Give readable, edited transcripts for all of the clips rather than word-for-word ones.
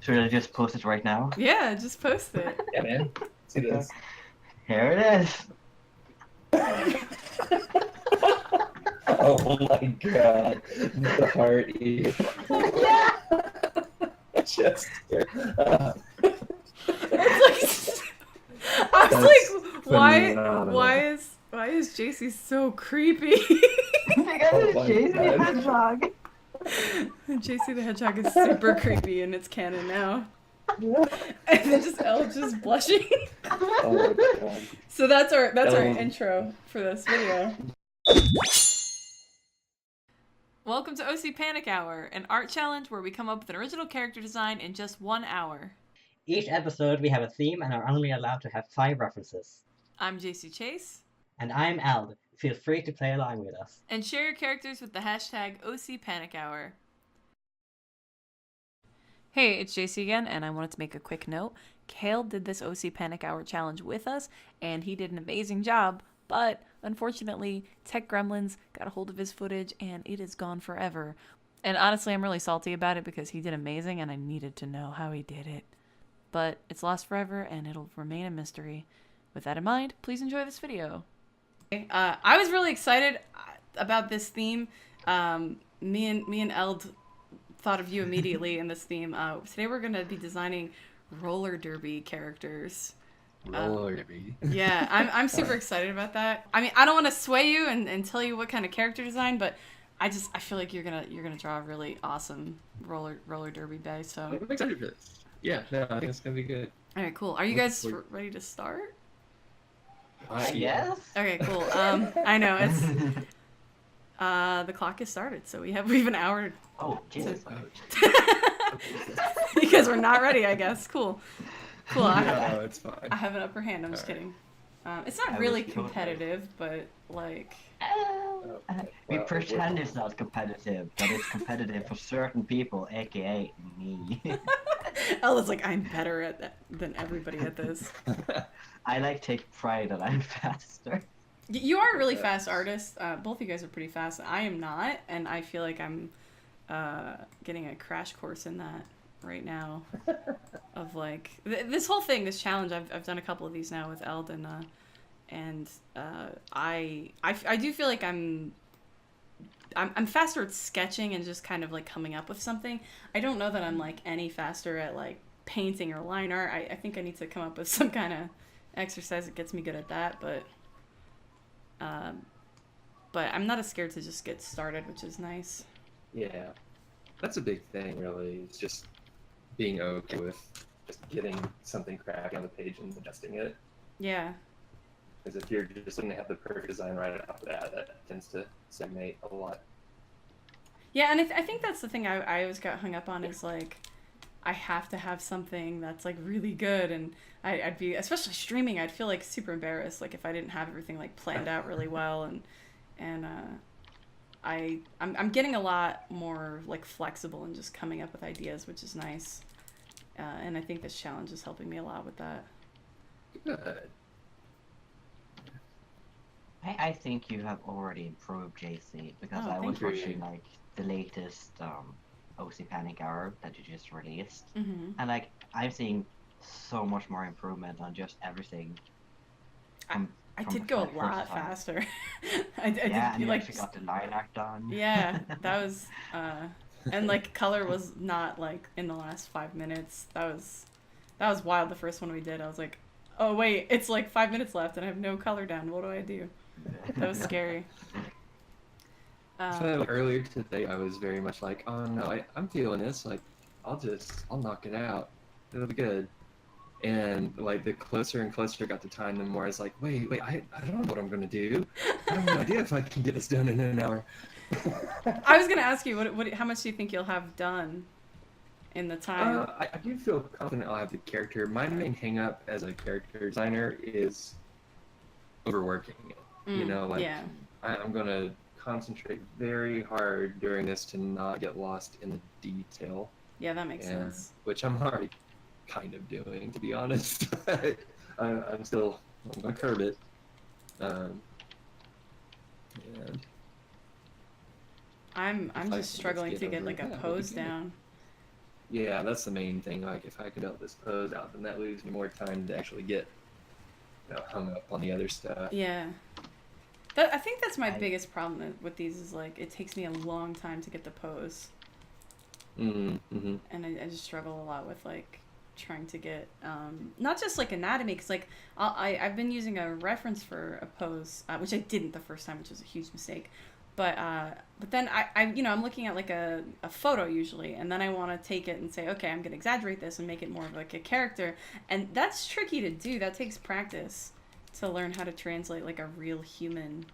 Should I just post it right now? Yeah, just post it. Yeah, man. See this. Here it is. Oh my god. The heart is just It's like I was like, phenomenal. why is Jacey so creepy? Because Oh it's my Jacey the God. Hedgehog. Jacey the Hedgehog is super creepy and it's canon now. And then just Eld just blushing. Oh my god. So that's our Eld. intro for this video. Welcome to OC Panic Hour, an art challenge where we come up with an original character design in just 1 hour. Each episode we have a theme and are only allowed to have 5 references. I'm Jacey Chase. And I'm Eld. Feel free to play along with us. And share your characters with the hashtag OC Panic Hour. Hey, it's Jacey again, and I wanted to make a quick note. Kael did this OC Panic Hour challenge with us, and he did an amazing job, but unfortunately, Tech Gremlins got a hold of his footage, and it is gone forever. And honestly, I'm really salty about it because he did amazing, and I needed to know how he did it. But it's lost forever, and it'll remain a mystery. With that in mind, please enjoy this video. I was really excited about this theme. Me and Eld thought of you immediately in this theme. Today we're going to be designing roller derby characters. Roller derby. Yeah, I'm super excited about that. I mean, I don't want to sway you and tell you what kind of character design, but I feel like you're gonna draw a really awesome roller derby guy. So I'm excited for this. Yeah, no, I think it's gonna be good. all right, cool. Are you guys ready to start? Yes. Okay, cool. I know it's the clock is started, so we have an hour. Oh, Jesus. Because we're not ready, I guess. Cool. No, it's fine. I have an upper hand. I'm just kidding. It's not I really was totally- competitive, but like. We Well, pretend it's not competitive, but it's competitive for certain people, aka me. Ella's like, I'm better at that than everybody at this. I like take pride that I'm faster. You are a really fast artist. Both of you guys are pretty fast. I am not, and I feel like I'm getting a crash course in that right now. Of like this whole thing, this challenge. I've done a couple of these now with Eld and I do feel like I'm faster at sketching and just kind of like coming up with something. I don't know that I'm like any faster at like painting or line art. I think I need to come up with some kind of exercise that gets me good at that, but I'm not as scared to just get started, which is nice. Yeah, that's a big thing, really. It's just being okay with just getting something cracked on the page and adjusting it. Yeah. Because if you're just going to have the perfect design right off the bat, that tends to stagnate a lot. Yeah, and I think that's the thing I always got hung up on is like, I have to have something that's like really good, and I'd be, especially streaming, I'd feel like super embarrassed like if I didn't have everything like planned out really well, and I'm getting a lot more like flexible and just coming up with ideas, which is nice, and I think this challenge is helping me a lot with that. Good. I think you have already improved, JC, because Oh, I was thank you. watching like the latest OC Panic Hour that you just released, Mm-hmm. and like I'm seeing so much more improvement on just everything. I From did the go a first lot time. faster. I Yeah, did and you like actually got the line art done. yeah, that was and like color was not like in the last 5 minutes. That was wild. The first one we did, I was like, oh wait, it's like 5 minutes left and I have no color down. What do I do? That was scary. So earlier today, I was very much like, oh no, I'm feeling this. Like, I'll knock it out. It'll be good. And like the closer and closer I got to time, the more I was like, wait, I don't know what I'm gonna do. I have no idea if I can get this done in an hour. I was gonna ask you, how much do you think you'll have done in the time? I do feel confident I'll have the character. My main hang up as a character designer is overworking it. You know, like yeah. I'm gonna concentrate very hard during this to not get lost in the detail. Yeah, that makes Yeah. sense. Which I'm already kind of doing, to be honest. I'm gonna curb it. And I'm If I just can struggling just to get get over like it, a yeah, pose it'll be good. down. Yeah, that's the main thing. Like, if I could help this pose out, then that leaves me more time to actually get, hung up on the other stuff. Yeah. I think that's my biggest problem with these is, like, it takes me a long time to get the pose. Mm-hmm. And I just struggle a lot with, like, trying to get, not just, like, anatomy, because, like, I've been using a reference for a pose, which I didn't the first time, which was a huge mistake. But then I'm looking at like a photo usually, and then I want to take it and say, okay, I'm gonna exaggerate this and make it more of like a character, and that's tricky to do. That takes practice to learn how to translate like a real human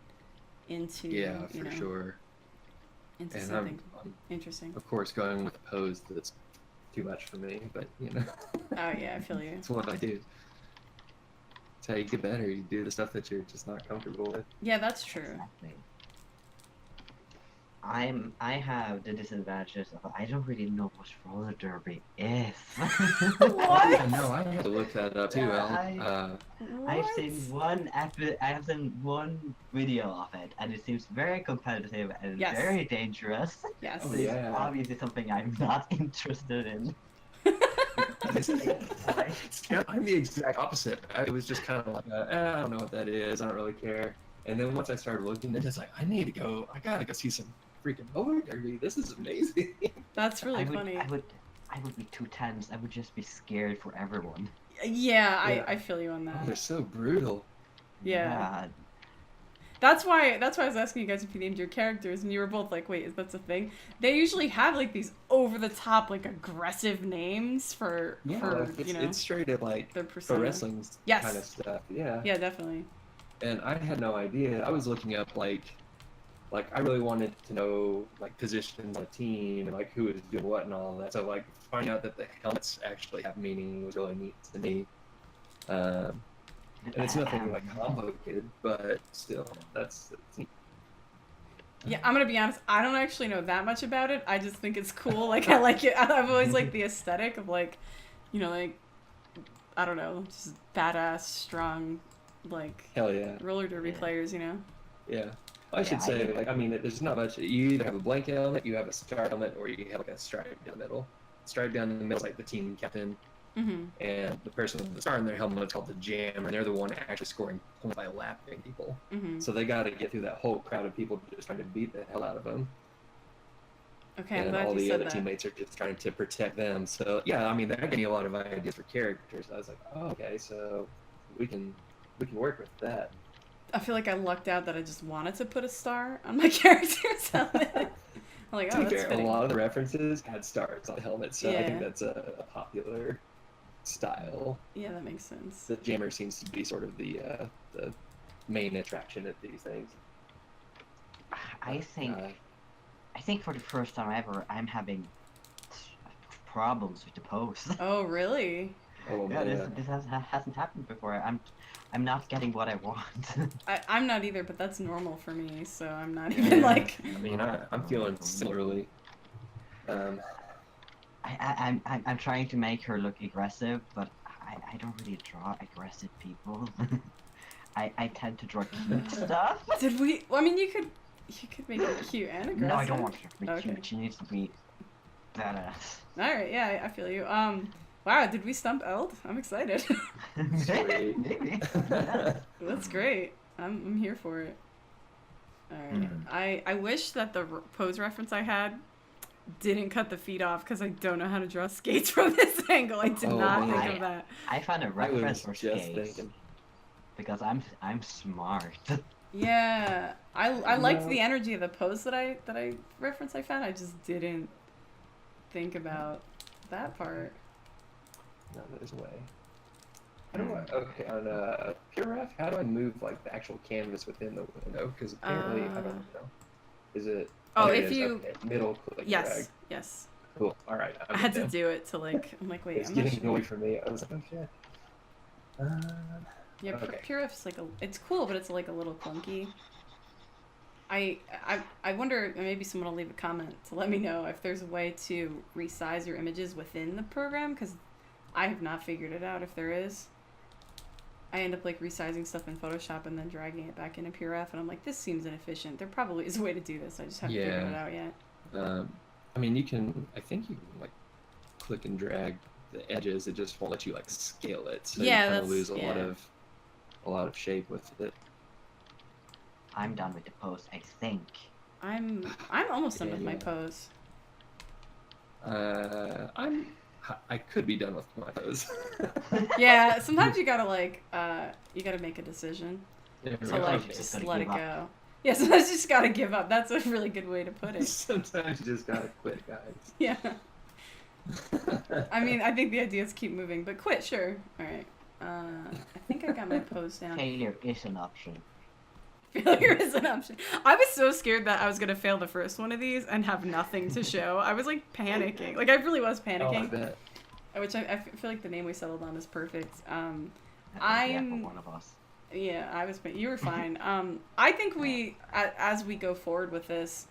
into sure. into and something I'm, interesting. of course, going with a pose that's too much for me, but Oh yeah, I feel you. It's what I do. It's how you get better. You do the stuff that you're just not comfortable with. Yeah, that's true. Exactly. I have the disadvantages of I don't really know what roller derby is. What? No, I have to look that up too. I've seen one video of it, and it seems very competitive and Yes. very dangerous. Yes. Oh, It's yeah. obviously something I'm not interested in. I'm the exact opposite. It was just kind of like, I don't know what that is. I don't really care. And then once I started looking, then it's like, I gotta go see some freaking roller derby. This is amazing. That's really funny. I would be too tense. I would just be scared for everyone. Yeah, Yeah. I feel you on that. They're so brutal. Yeah. That's why I was asking you guys if you named your characters, and you were both like, wait, that's a thing? They usually have like these over the top, like aggressive names for It's straight up like their pro persona. wrestling Yes. kind of stuff. Yeah. Yeah, definitely. And I had no idea. I was looking up like I really wanted to know like positions on a team and like who was doing what and all that. So like finding out that the helmets actually have meaning was really neat to me. And it's nothing like complicated, but still, that's neat. Yeah, I'm gonna be honest. I don't actually know that much about it. I just think it's cool. Like I like it. I've always liked the aesthetic of like, like I don't know, just badass, strong, like Hell yeah. roller derby players. Yeah. I should say, like, I mean, there's not much. You either have a blank helmet, you have a star helmet, or you have like a stripe down the middle. Stripe down the middle is like the team captain, and the person with the star in their helmet is called the jammer, and they're the one actually scoring points by lapping people. So they got to get through that whole crowd of people just trying to beat the hell out of them. Okay, I'm and glad all you the said other that. teammates are just trying to protect them. So yeah, I mean, that gave me a lot of ideas for characters. I was like, oh, okay, so we can work with that. I feel like I lucked out that I just wanted to put a star on my character's helmet. I'm like, To oh, be that's fair, a fitting. lot of the references had stars on the helmet, so I Yeah. think that's a popular style. Yeah, that makes sense. The jammer seems to be sort of the main attraction at these things. I think for the first time ever, I'm having problems with the pose. Oh, really? Oh Yeah, man. this hasn't happened before. I'm not getting what I want. I'm not either, but that's normal for me, so I'm not even like. I mean, I'm feeling similarly. I'm trying to make her look aggressive, but I don't really draw aggressive people. I tend to draw cute stuff. Did we? Well, I mean, you could make it cute and aggressive. No, I don't want her to be Okay. cute. She needs to be badass. All right, yeah, I feel you. Wow, did we stump Eld? I'm excited. Sweet. Maybe. That's great. I'm here for it. All right. I wish that the pose reference I had didn't cut the feet off because I don't know how to draw skates from this angle. I did Oh, not man. think of that. I found a I reference was for just skates thinking. because I'm smart. Yeah, I liked No. the energy of the pose that I referenced. I found I just didn't think about that part. No, there's a way. How do I? Okay, on PureRef, how do I move like the actual canvas within the window? Because apparently, I don't know. Is it? Oh, it if is. you- Okay. Middle click Yes, drag. yes. Cool. All right. I had to do it to like. I'm like, wait, It's I'm not getting sure. annoying for me. I was like, oh shit. Yeah, Okay. PureRef's like it's cool, but it's like a little clunky. I wonder, maybe someone will leave a comment to let me know if there's a way to resize your images within the program, because I have not figured it out if there is. I end up like resizing stuff in Photoshop and then dragging it back into PureRef, and I'm like, this seems inefficient. There probably is a way to do this. I just haven't figured it Yeah. out yet. I mean, you can. I think you can like click and drag the edges, it just won't let you like scale it. So Yeah, you kind that's of lose a lot of shape with it. I'm done with the pose, I think. I'm almost done with my pose. I could be done with my pose. Yeah, sometimes you gotta like you gotta make a decision Yeah, to right. like Just just gotta let it give up. go. Yeah, sometimes you just gotta give up. That's a really good way to put it. Sometimes you just gotta quit, guys. Yeah. I mean, I think the idea is keep moving, but quit, sure. All right. I think I got my pose down. Failure is an option. Failure is an option. I was so scared that I was gonna fail the first one of these and have nothing to show. I was like panicking. Like I really was Oh, I panicking. bet. Which I feel like the name we settled on is perfect. Yeah, for I'm one of us. Yeah, I was. You were fine. I think we, as we go forward with this,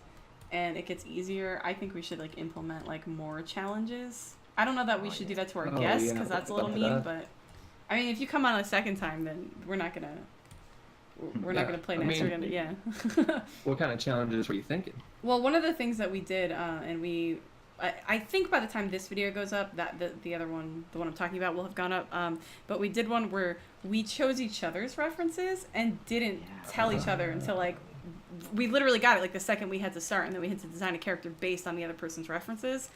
and it gets easier, I think we should like implement like more challenges. I don't know that we should do that to our Oh, guests yeah, because that's a let's little bump it mean. up. But I mean, if you come on a second time, then we're not gonna Yeah, play I next. We're mean- gonna What kind of challenges were you thinking? Well, one of the things that we did, and I think by the time this video goes up, that the other one, the one I'm talking about, will have gone up. But we did one where we chose each other's references and didn't tell each other until like we literally got it like the second we had to start, and then we had to design a character based on the other person's references.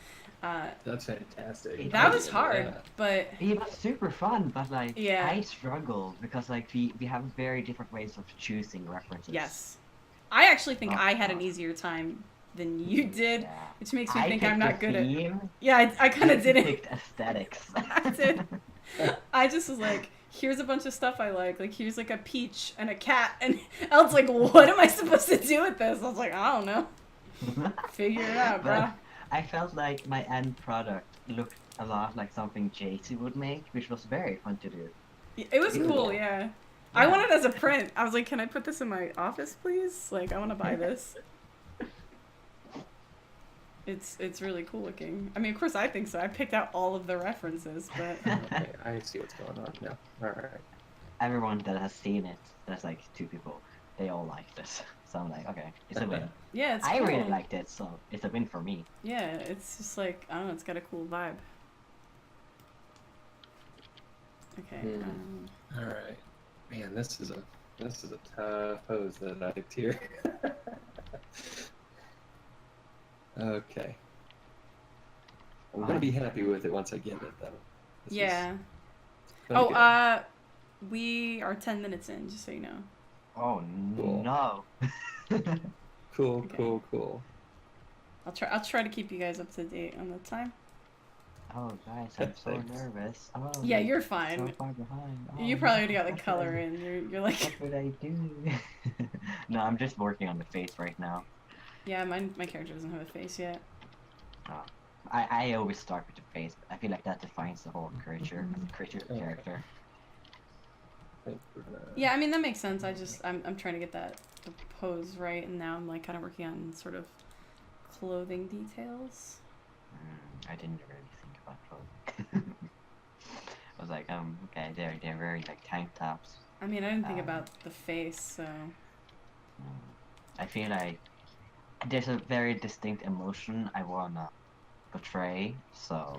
That's fantastic. That I was didn't hard, know that. but It was super fun, but like Yeah. I struggled because like we have very different ways of choosing references. yes, I actually think Oh, I had an God. easier time than you did, Yeah. which makes me I think I'm picked not the good at. theme, Yeah, I kind of you did it. picked aesthetics. I did. I just was like, here's a bunch of stuff I like. Like, here's like a peach and a cat. And Eld's like, what am I supposed to do with this? I was like, I don't know. Figure it out, bro. But I felt like my end product looked a lot like something Jacey would make, which was very fun to do. It was cool, Yeah. yeah. I want it as a print. I was like, can I put this in my office, please? Like, I want to buy this. It's really cool looking. I mean, of course I think so. I picked out all of the references, but Okay, I see what's going on now. Alright. Everyone that has seen it, there's like 2 people, they all liked it. So I'm like, okay, it's a win. yeah, it's I cool. really liked it, so it's a win for me. Yeah, it's just like, I don't know, it's got a cool vibe. Okay. Alright. Man, this is a tough pose that I picked here. Okay. I'm gonna be happy with it once I get it though. This is Yeah. gonna be good. We are 10 minutes in, just so you know. Oh Cool. no. Cool, Okay. cool. I'll try to keep you guys up to date on the time. Oh guys, I'm so Thanks. nervous. Oh, Yeah, I'm you're so fine. far behind. You Oh, probably already got the what color would I- in. You're like, What would I do? No, I'm just working on the face right now. yeah, my character doesn't have a face yet. I always start with the face, but I feel like that defines the whole creature Okay. character. I think we're gonna- Yeah, I mean that makes sense. I'm trying to get the pose right, and now I'm like kind of working on sort of clothing details. I didn't really think about clothing. I was like, okay, they're wearing like tank tops. I mean, I didn't think Um, about the face, so I feel like there's a very distinct emotion I wanna portray, so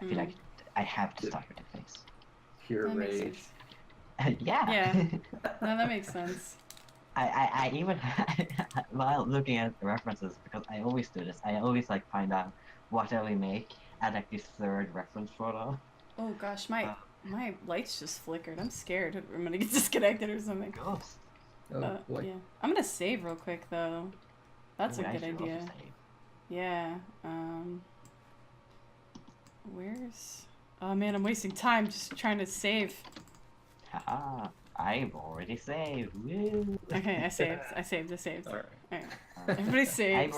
I feel like I have to start with the face. Pure that makes rage. sense. Yeah. Yeah. No, that makes sense. I even while looking at the references, because I always do this, I always like find out whatever we make, add like this 3rd reference photo. Oh gosh, my lights just flickered. I'm scared I'm gonna get disconnected or something. Ghost. Oh boy. Yeah. I'm gonna save real quick though. That's a Ooh, I good should also idea. save. Yeah. Where's? Oh man, I'm wasting time just trying to save. Haha, I've already saved. Woo. Okay, I saved. Alright. Alright. Everybody saves.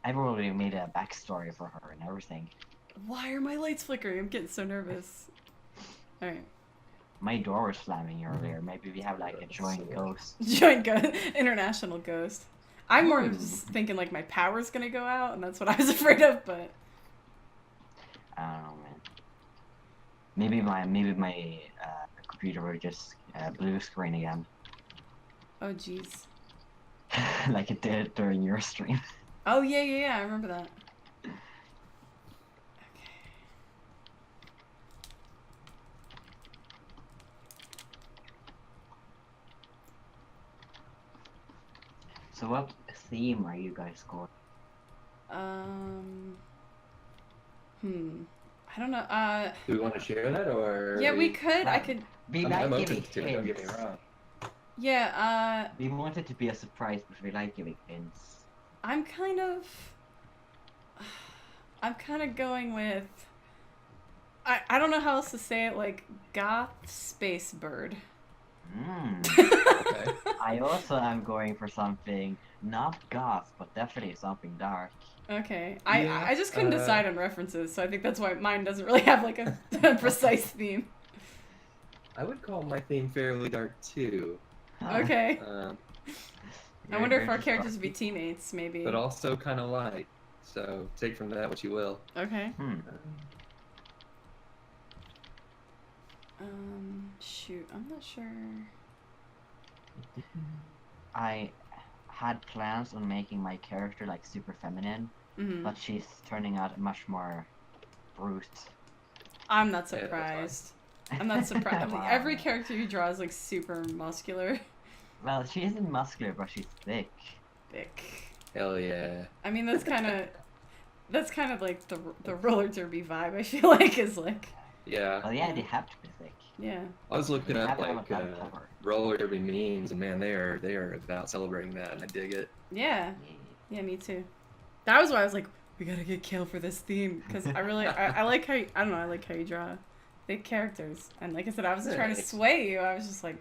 I've already made a backstory for her and everything. Why are my lights flickering? I'm getting so nervous. Alright. My door was slamming earlier. Maybe we have like a joint ghost. Joint ghost. International ghost. I'm more Ooh. just thinking like my power's gonna go out, and that's what I was afraid of, but I don't know, man. Maybe my computer will just blue screen again, oh jeez. like it did during your stream. Oh yeah, I remember that. Okay. So what theme are you guys going? I don't know. Do we want to share that or? Yeah, we could. I could. We I'm like open giving to it. Don't get me hints. wrong. Yeah. We want it to be a surprise, but we like giving hints. I'm kind of going with. I don't know how else to say it. Like goth space bird. Okay. I also am going for something not goth, but definitely something dark. Okay. Yeah, I just couldn't decide on references, so I think that's why mine doesn't really have like a precise theme. I would call my theme fairly dark too. Okay. I wonder if our Very characters would be dark. teammates, maybe. But also kind of light. So take from that what you will. Okay. Shoot, I'm not sure. I had plans on making my character like super feminine, Mm-hmm. but she's turning out much more brute. I'm not Yeah, that's surprised. I'm not surprised. Wow. Every character you draw is like super muscular. Well, she isn't muscular, but she's thick. Thick. Hell yeah. I mean, that's kind of like the roller derby vibe. I feel like is like, Yeah. Well, yeah, they have to be thick. yeah. I was looking They up have to have like a lot of cover. roller derby memes, and man, they are about celebrating that, and I dig it. Yeah. Yeah, me too. That was why I was like, we gotta get Kael for this theme, because I really, I like how I don't know, I like how you draw big characters, and like I said, I was just trying to sway you. I was just like,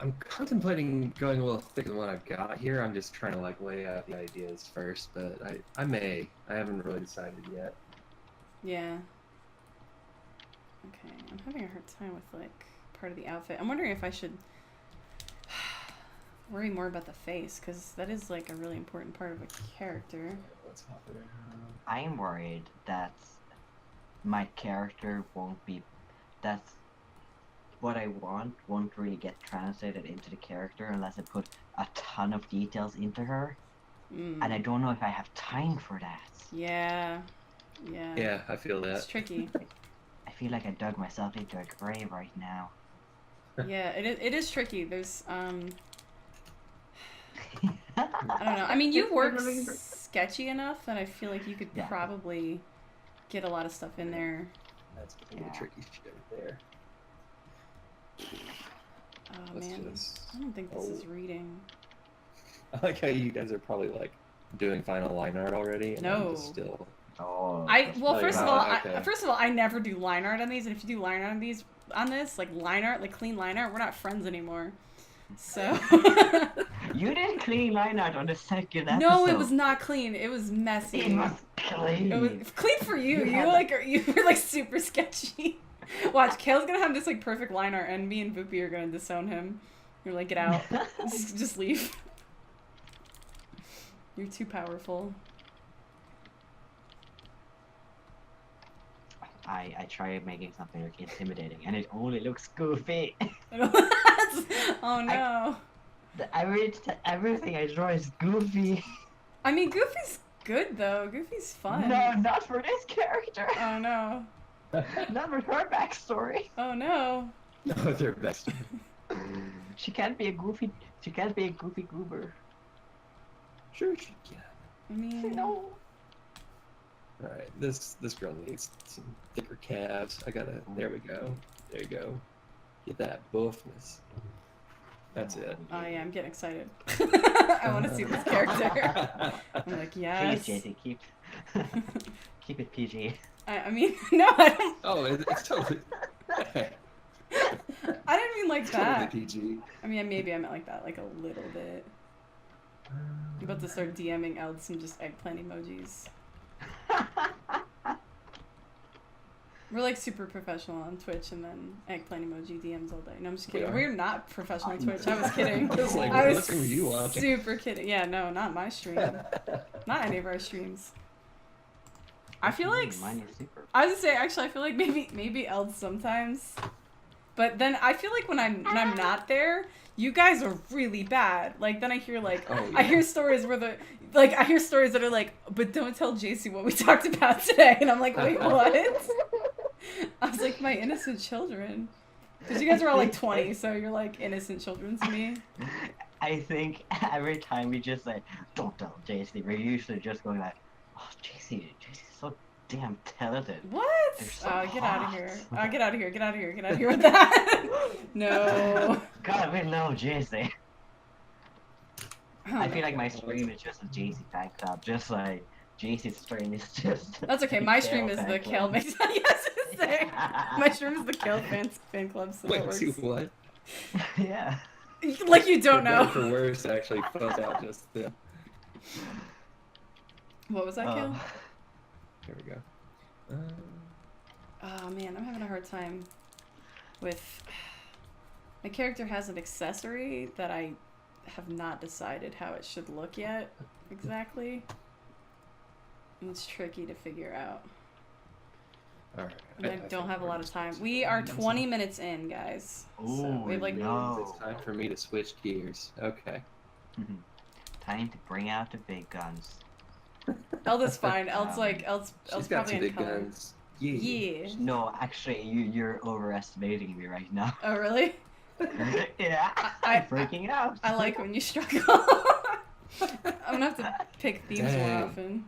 I'm contemplating going a little thicker than what I've got here. I'm just trying to like lay out the ideas first, but I haven't really decided yet. yeah. Okay, I'm having a hard time with like part of the outfit. I'm wondering if I should worry more about the face, because that is like a really important part of a character. Let's hop it around. I'm worried that my character won't be. That's what I want won't really get translated into the character unless I put a ton of details into her, and I don't know if I have time for that. Yeah. Yeah. Yeah, I feel It's that. tricky. I feel like I dug myself into a grave right now. Yeah, it is tricky. There's I I don't know. I mean, you work sketchy enough that I feel like you could Yeah. probably get a lot of stuff in there. That's pretty Yeah. tricky shit there. Oh Let's man, just- I don't think this is reading. I like how you guys are probably like doing final line art already, and I'm just No. still. Oh. Well, first of all, okay. I never do line art on these, and if you do line art on this, like line art, like clean line art, we're not friends anymore. So. You did clean line art on the second episode. No, it was not clean. It was messy. It was clean. It was clean for you. You You had- like you were like super sketchy. Watch, Kael's gonna have this like perfect line art, and me and Boopy are gonna disown him. You're like, get out, just leave. You're too powerful. I tried making something like intimidating, and it only looks goofy. Oh no. Everything I draw is goofy. I mean, Goofy's good though. Goofy's fun. No, not for this character. Oh no. Not for her backstory. Oh no. No, they're best. She can't be a goofy. She can't be a goofy goober. Sure, she can. I mean, No. All right, this girl needs some thicker calves. There we go. There you go. Get that buffness. That's it. oh yeah, I'm getting excited. I want to see this character. I'm like, Please, yes. Jacey, keep it PG. I mean, no, I don't. Oh, it's totally. I didn't mean like Totally that. PG. I mean, maybe I meant like that, like a little bit. I'm about to start DMing Eld some just eggplant emojis. We're like super professional on Twitch, and then eggplant emoji DMs all day. No, I'm just kidding. We are? We're not professional on Twitch. I was kidding. I was like, I what was stream are you watching? super kidding. Yeah, no, not my stream. Not any of our streams. I feel like Mine is super. I was gonna say, actually, I feel like maybe Eld sometimes, but then I feel like when I'm not there, you guys are really bad. Like then I hear like Oh, I yeah. hear stories where I hear stories that are like, but don't tell Jacey what we talked about today, and I'm like, wait, what? I was like, my innocent children, because you guys are all like 20, so you're like innocent children to me. I think every time we just say, don't tell Jacey, we're usually just going like, oh, Jacey's so damn talented. What? They're so Get out of hot." here. Get out of here. Get out of here. Get out of here with that. No. God, we know Jacey. I feel like my stream is just a Jacey fan club, just like Jacey's stream is just. That's okay. My Kael stream is fan the club. Kael makes. Yes, it's there. My stream is the Kael fan club. So that Wait, see works. what? Yeah. Like you don't For better, know. for worse, actually fuzz out just the. What was that, Kael? There we go. Oh man, I'm having a hard time with. My character has an accessory that I have not decided how it should look yet exactly. And it's tricky to figure out. All right. And I don't have a lot of time. We are 20 minutes in, guys. So we have like no. It's time for me to switch gears. Okay. Time to bring out the big guns. Eld is fine. Eld's like Eld's She's got probably some in big color. guns. Yeah. Yeah. No, actually, you're overestimating me right now. Oh really? Yeah, I'm freaking out. I like when you struggle. I'm gonna have to pick themes more Dang. often.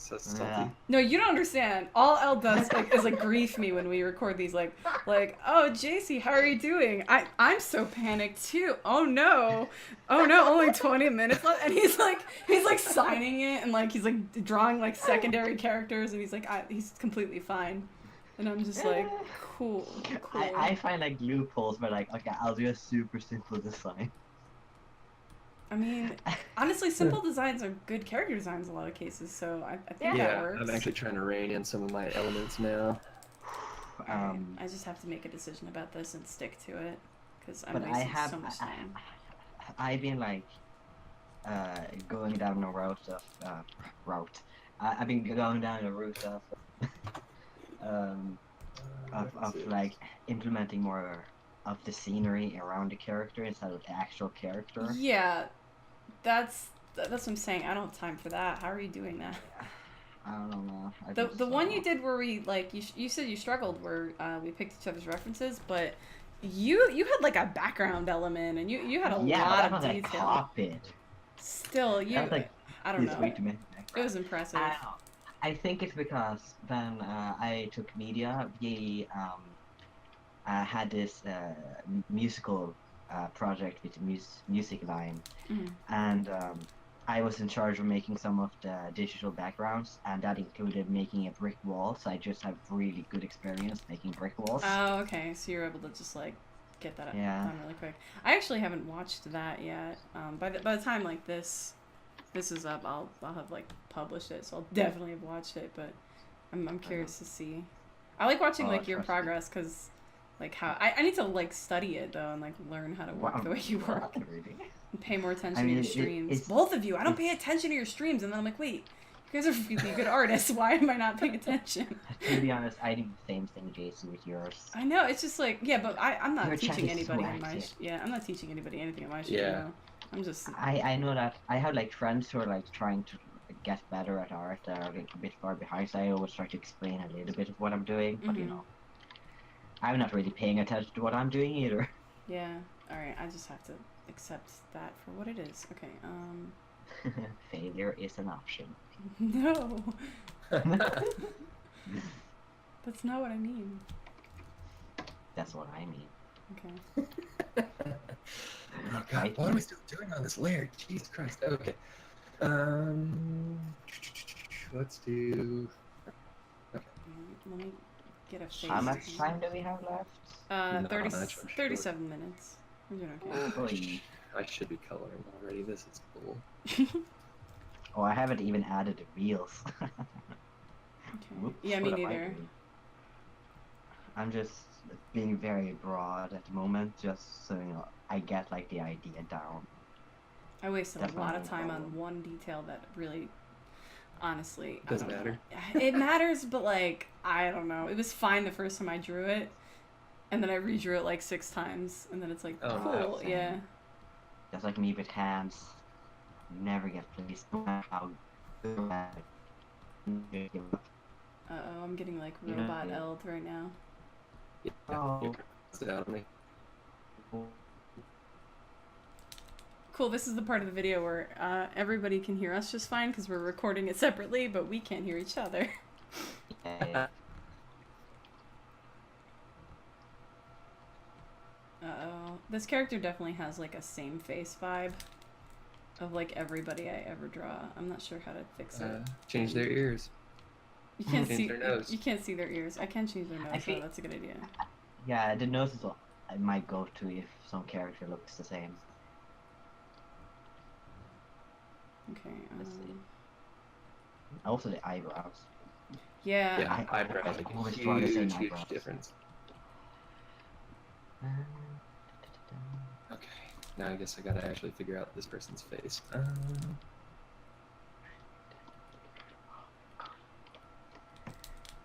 So salty. Yeah. No, you don't understand. All Eld does is like grief me when we record these. Like, oh, Jacey, how are you doing? I'm so panicked too. Oh no, only 20 minutes left, and he's like signing it and like he's like drawing like secondary characters, and he's like he's completely fine, and I'm just like cool. I find like loopholes, but like okay, I'll do a super simple design. I mean, honestly, simple designs are good character designs in a lot of cases, so I think that Yeah, works. I'm actually trying to rein in some of my elements now. I just have to make a decision about this and stick to it, because I'm But I wasting have, so much time. I've been like, going down a route of, I've been going down a route of like implementing more of the scenery around the character instead of the actual character. Yeah, that's what I'm saying. I don't have time for that. How are you doing that? I don't know. The one you did where we like you said you struggled where we picked each other's references, but you had like a background element and you had a lot of that was like detail. copied. Still, you That was like I don't this know. way to make It was impressive. I don't know. I think it's because when I took media, we had this musical project with the music line, Mhm. and I was in charge of making some of the digital backgrounds, and that included making a brick wall. So I just have really good experience making brick walls. Oh, okay. So you're able to just like get that done really quick. I actually haven't watched that yet. By the time like this is up, I'll have like published it, so I'll definitely have watched it. But I'm curious to see. I like watching like your trust me. progress because like how I need to like study it though and like learn how to work the way you work Really? and pay more attention I mean, to your streams. it's- Both of you, I don't pay attention to your streams, and then I'm like, wait, you guys are really good artists. Why am I not paying attention? To be honest, I do the same thing, Jason, with yours. I know it's just like yeah, but I'm not Your chat teaching is so anybody on my active. I'm not teaching anybody anything on my stream. Yeah. No. I'm just I know that I have like friends who are like trying to get better at art that are like a bit far behind, so I always try to explain a little bit of what I'm doing, but you Mhm. know, I'm not really paying attention to what I'm doing either. yeah. All right, I just have to accept that for what it is. Okay. Failure is an option. No, that's not what I mean. That's what I mean. Okay. Oh god, what are we still doing on this layer? Jesus Christ. Okay. Let's do. Let me get a face. How much time do we have left? 30, Not much, I'm sure. 37 minutes. We're doing okay. Oh, I should be coloring already. This is cool. oh, I haven't even added the wheels. Okay. Whoops, Yeah, me what am I neither. doing? I'm just being very broad at the moment, just so you know, I get like the idea down. I wasted That's a lot not of my time on problem. one detail that really, honestly, I Doesn't don't matter. know. It matters, but like I don't know. It was fine the first time I drew it, and then I redrew it like 6 times, and then it's like Oh, cool, same. yeah. Just like me with hands, never get pleased no matter how good I am. Uh-oh, I'm getting like You know, robot yeah. Eld right now. Yeah, Oh. you crossed it out on me. Cool, this is the part of the video where everybody can hear us just fine because we're recording it separately, but we can't hear each other. Yeah. Uh-oh. This character definitely has like a same face vibe of like everybody I ever draw. I'm not sure how to fix it. Change their ears. You can't change see their nose. You can't see their ears. I can change their nose, I feel- though. That's a good idea. Yeah, the nose is what I might go to if some character looks the same. Okay. Let's see. Also the eyebrows. Yeah. Yeah, I eyebrows make always a draw the same huge eyebrows. difference. Okay, now I guess I gotta actually figure out this person's face.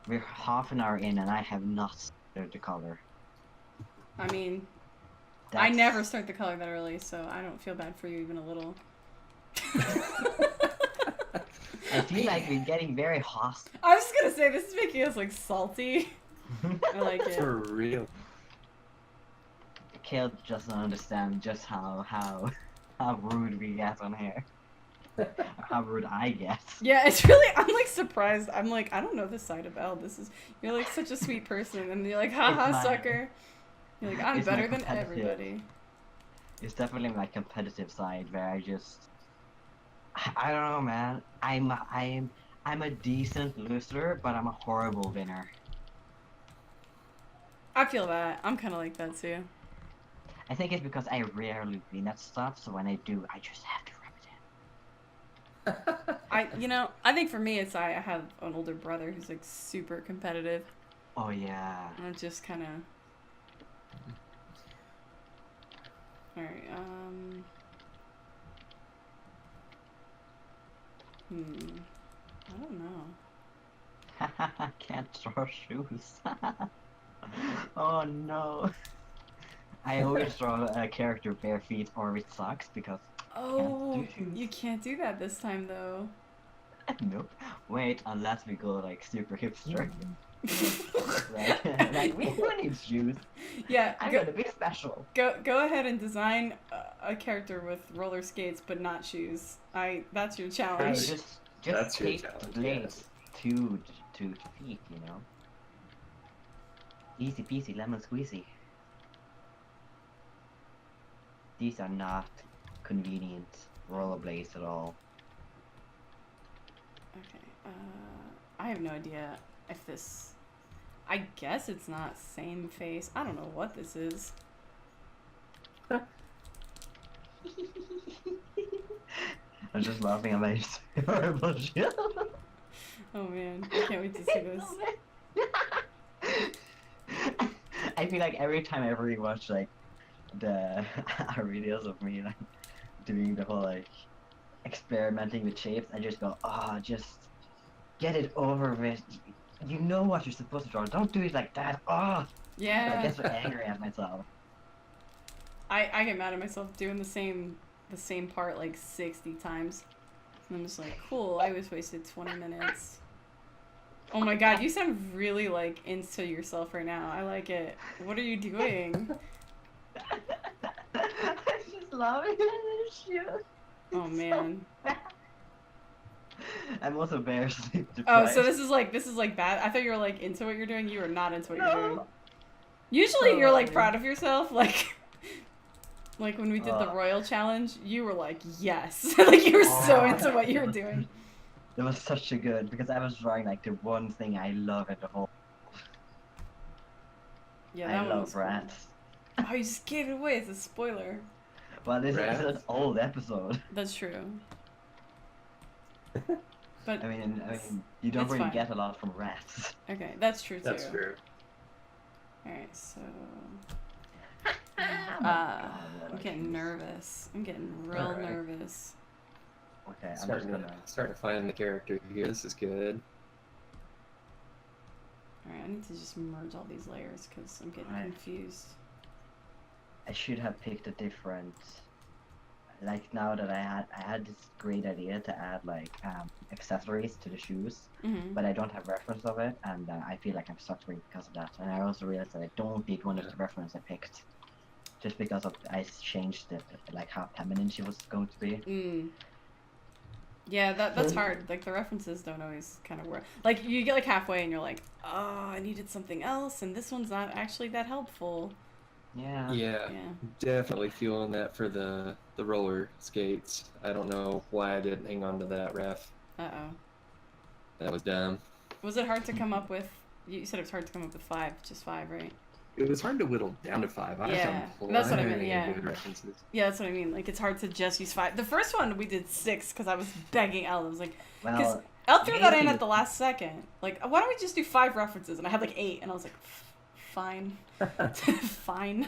We're half an hour in and I have not started the color. I mean, I That's- never start the color that early, so I don't feel bad for you even a little. I feel like we're getting very hostile. I was just gonna say, this is making us like salty. I like it. For real. Kael just doesn't understand just how rude we get on here. How rude I get. Yeah, it's really, I'm like surprised. I'm like, I don't know this side of Eld. You're like such a sweet person. And you're like, haha, It's my- sucker. You're like, I'm it's my better than competitive- everybody. It's definitely my competitive side where I don't know, man. I'm a decent loser, but I'm a horrible winner. I feel that. I'm kind of like that too. I think it's because I rarely win at stuff, so when I do, I just have to rub it in. I think for me, it's I have an older brother who's like super competitive. Oh yeah. And it just kind of. Alright, I don't know. Can't draw shoes. Oh no. I always draw a character bare feet or with socks because Oh, do shoes. you can't do that this time though. nope. Wait, unless we go like super hipster. Right? Like we don't need shoes. Yeah, I'm gonna be special. go ahead and design a character with roller skates but not shoes. That's your Hey, challenge. just That's your tape challenge, blades to feet, you know. Easy peasy lemon squeezy. These are not convenient rollerblades at all. Okay, I have no idea if this. I guess it's not same face. I don't know what this is. I'm just laughing at my horrible shit. Oh man, I can't wait to see this. I feel like every time I ever rewatch like the our videos of me like doing the whole like experimenting with shapes, I just go, oh, just get it over with. You know what you're supposed to draw. Don't do it like that. Oh, I Yeah, get so angry at myself. I get mad at myself doing the same part like 60 times. And I'm just like, cool, I was wasted 20 minutes. Oh my god, you sound really like into yourself right now. I like it. What are you doing? I'm just laughing at this shit. Oh man. I'm also very sleep Oh, deprived. so this is like bad. I thought you were like into what you're doing. You were not into what you're doing. No. Usually Oh, you're like man. proud of yourself. Like when we did the Oh. Royal Challenge, you were like, yes. Like you were so Oh. into what you were doing. It was such a good because I was drawing like the one thing I love in the whole. Yeah, I that one love was cool. rats. Oh, you just gave it away. It's a spoiler. Well, this is Rats? an old episode. That's true. But I mean, you don't It's really fine. get a lot from rats. okay, that's true too. That's true. Alright, so Oh my God, what I'm a getting shoes. nervous. I'm getting real Alright. nervous. Okay, I'm just Starting gonna. to find the character here. This is good. Alright, I need to just merge all these layers because I'm getting Right. confused. I should have picked a different. Like now that I had this great idea to add like accessories to the shoes, Mm-hmm. but I don't have reference of it, and I feel like I'm stuck because of that. And I also realized that I don't need one of the reference I picked just because of I changed it, like how feminine she was going to be. Yeah, that's hard. Like the references don't always kind of work. Like you get like halfway and you're like, oh, I needed something else, and this one's not actually that helpful. Yeah. Yeah, definitely feeling that for the roller skates. I don't know why I didn't hang on to that ref. Uh-oh. That was dumb. Was it hard to come up with? You said it was hard to come up with just five, right? It was hard to whittle down to 5. I Yeah, found that's what I meant, plenty yeah. of good references. Yeah, that's what I mean. Like it's hard to just use 5. The first one we did 6 because I was begging Eld. I was like, because Well, Eld threw that in Jacey at the last second. Like, why don't we just do 5 references? And I had like 8, and I was like, fine, fine.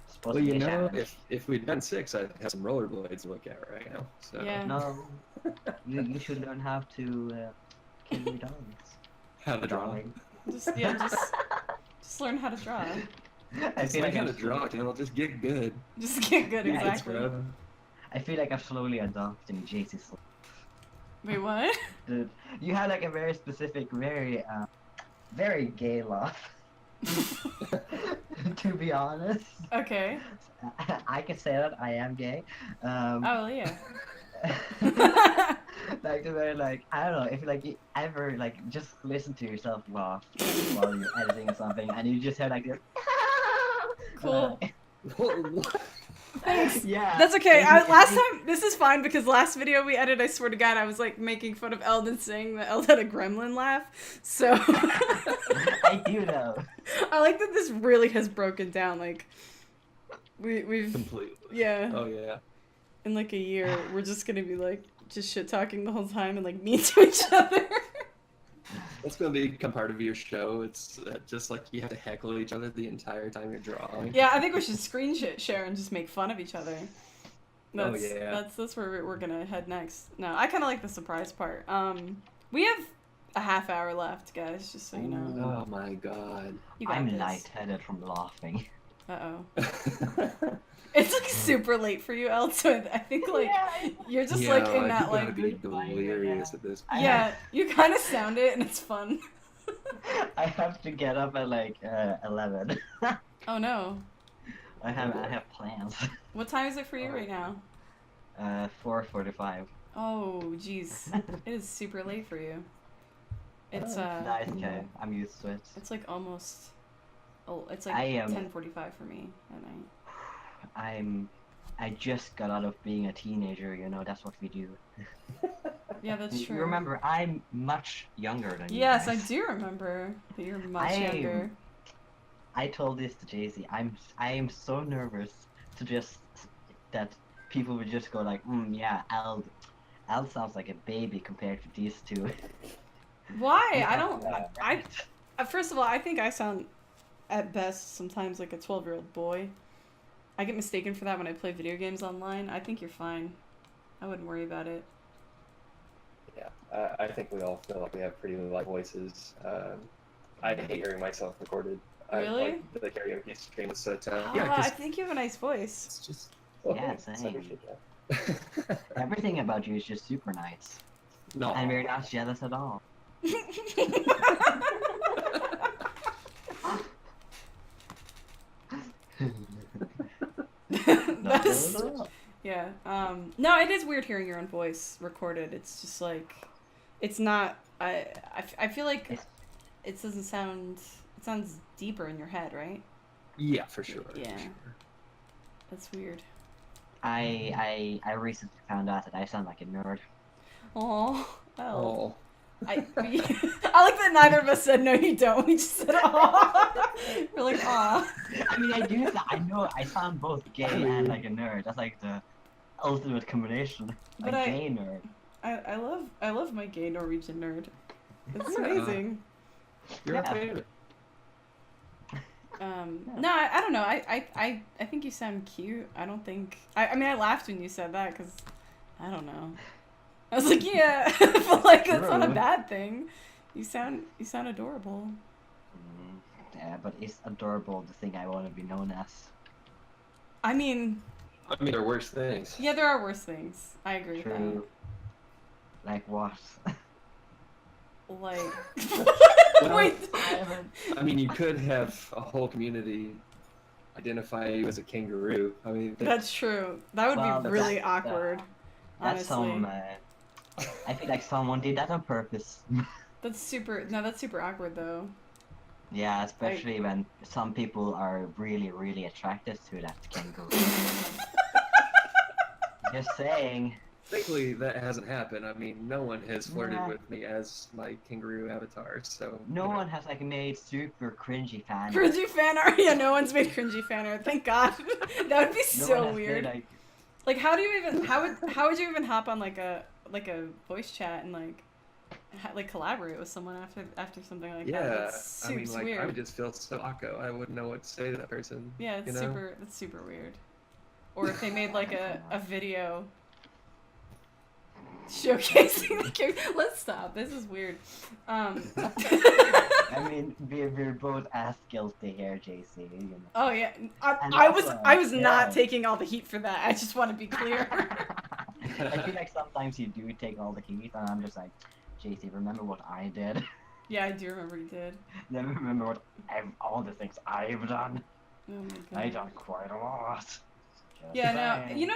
supposed Well, to be you a know, challenge. if we'd done 6, I'd have some rollerblades to look at right now. So. Yeah. No, you should learn how to kill your dogs. How to draw. Drawing. Just learn how to draw. I It's feel like like how to I'm draw, and I'll just get good. Just get good, Yeah, it's exactly. I feel like I'm slowly adopting Jacey's. Wait, what? Dude, you have like a very specific, very gay laugh. To be honest, Okay. I can say that I am gay. Oh yeah. Like the very like I don't know if like you ever like just listen to yourself laugh while you're editing or something, and you just hear like this. Cool. What? Thanks. Yeah. That's okay. Last time, this is fine because last video we edited, I swear to God, I was like making fun of Eld and saying that Eld had a gremlin laugh. So I do know. I like that this really has broken down. Like we've Completely. yeah. Oh, yeah. In like a year, we're just gonna be like just shit talking the whole time and like mean to each other. That's going to become part of your show. It's just like you have to heckle each other the entire time you're drawing. Yeah, I think we should screen share and just make fun of each other. Oh, yeah. That's where we're gonna head next. No, I kind of like the surprise part. We have a half hour left, guys, just so you know. Oh my god. You got I'm this. lightheaded from laughing. Uh-oh. It's like super late for you, Eld, so I think like you're just like in that like be delirious at this point. yeah, you kind of sound it and it's fun. I have to get up at like 11. Oh no. I have plans. What time is it for you right now? 4:45. Oh, jeez. It is super late for you. It's Nice, okay. I'm used to it. it's like almost it's like I am- 10:45 for me at night. I just got out of being a teenager, you know, that's what we do. Yeah, that's true. You remember, I'm much younger than you Yes, I guys. do remember that you're much I am- younger. I told this to Jacey. I am so nervous to just that people would just go like, yeah, Eld sounds like a baby compared to these two. Why? I don't. First of all, I think I sound, at best, sometimes like a 12-year-old boy. I get mistaken for that when I play video games online. I think you're fine. I wouldn't worry about it. Yeah, I think we all feel like we have pretty light voices. I hate hearing myself recorded. Really? Like, the karaoke stream was so tough. Oh, Yeah, I because think you have a nice voice. it's just... Yeah, it's same. understood. Everything about you is just super nice. No. And we're not jealous at all. That's, yeah. No, it is weird hearing your own voice recorded. It's just like, it's not. I feel like it doesn't sound. It sounds deeper in your head, right? Yeah, for sure. Yeah. For sure. That's weird. I recently found out that I sound like a nerd. Oh, well. Oh. I like that neither of us said no, you don't. We just said aw. We're like aw. I mean, I do. I know I sound both gay and like a nerd. That's like the ultimate combination. But A gay nerd. I love my gay Norwegian nerd. It's amazing. You're Yeah. a favorite. No, I don't know. I think you sound cute. I don't think. I mean, I laughed when you said that because I don't know. I was like, yeah, but like that's not a True. bad thing. You sound adorable. Yeah, but is adorable the thing I want to be known as? I mean, There are worse things. yeah, there are worse things. I agree True. Like what? with that. Like, Well, wait. I haven't. You could have a whole community. identify you as a kangaroo. I mean, That's true. That would Well, be really that's, awkward. That's Honestly. some. I feel like someone did that on purpose. That's super. No, that's super awkward though. Yeah, especially when some people are really, really attracted to that kangaroo. Just saying. thankfully, that hasn't happened. I mean, no one has flirted Nah. with me as my kangaroo avatar, so... No you know. one has like made super cringy fan. Cringy fan art. Yeah, no one's made cringy fan art. Thank God. That would be No so one has weird. Made, Like, how do you even? How would you even hop on like a voice chat and like collaborate with someone after something like that? Yeah, That's I mean, like, weird. I would just feel so awkward. I wouldn't know what to say to that person. Yeah, it's you know? that's super weird. Or if they made like a video showcasing the character. Let's stop. This is weird. I mean, we're both as guilty here, JC. You know. Oh yeah, And I also, was not yeah. taking all the heat for that. I just want to be clear. I feel like sometimes you do take all the heat, and I'm just like, JC, remember what I did? Yeah, I do remember you did. Then remember what all the things I've done. Oh my I've God. done quite a lot. Just Yeah, no, saying. you know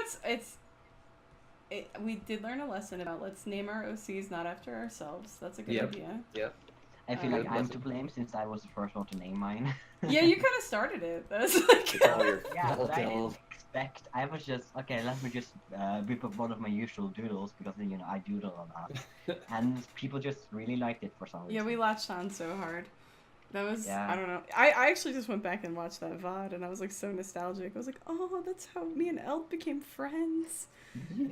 we did learn a lesson about let's name our OCs not after ourselves. That's a good Yep. idea. Yep. I feel Good like I'm lesson. to blame since I was the first one to name mine. Yeah, you kind of started it. That's like. It's all your Yeah, fault, but I didn't Eld. expect. I was just okay. Let me just rip up one of my usual doodles because you know I doodle a lot, and people just really liked it for some reason. Yeah, we latched on so hard. That was Yeah. I don't know. I actually just went back and watched that VOD and I was like so nostalgic. I was like, oh, that's how me and Eld became friends.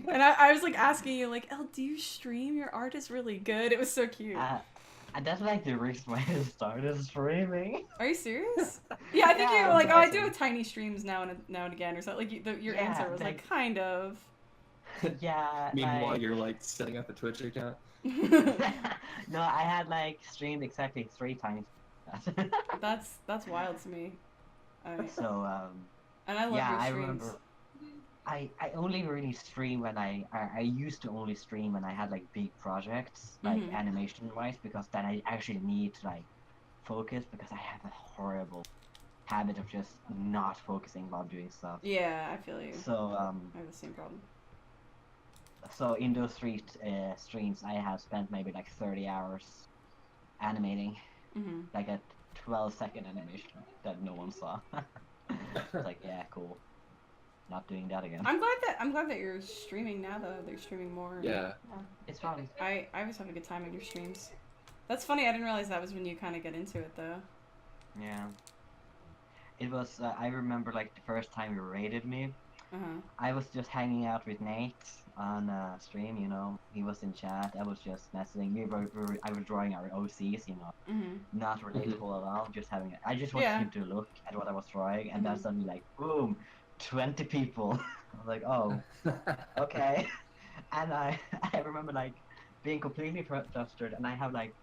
And I was like asking you like, Eld, do you stream? Your art is really good. It was so cute. And that's like the reason why I started streaming. Are you serious? Yeah, I think Yeah, you were like, oh, I do awesome. tiny streams now and again or something. Like your Yeah, answer was like kind of. Yeah. Meanwhile, like- you're like setting up a Twitch account. No, I had like streamed exactly 3 times. That's wild to me. So And I love yeah, your I streams. remember. I only really stream when I used to only stream when I had like big projects like Mhm. animation wise because then I actually need to like focus because I have a horrible habit of just not focusing while doing stuff. Yeah, I feel you. So I have the same problem. so in those 3 streams I have spent maybe like 30 hours animating Hmm. like a 12-second animation that no one saw. It's like yeah, cool. Not doing that again. I'm glad that you're streaming now though. They're streaming more. Yeah. It's fun. I always have a good time at your streams. That's funny. I didn't realize that was when you kind of get into it though. Yeah. It was, I remember like the first time you raided me, I was just hanging out with Nate on stream, you know. He was in chat, I was just messaging. I was drawing our OCs, you know. Mm-hmm. Not relatable at all, just having, I just wanted Yeah. him to look at what I was drawing, and then Mhm. suddenly like, boom, 20 people. I was like, oh, okay. And I remember like being completely flustered, and I have like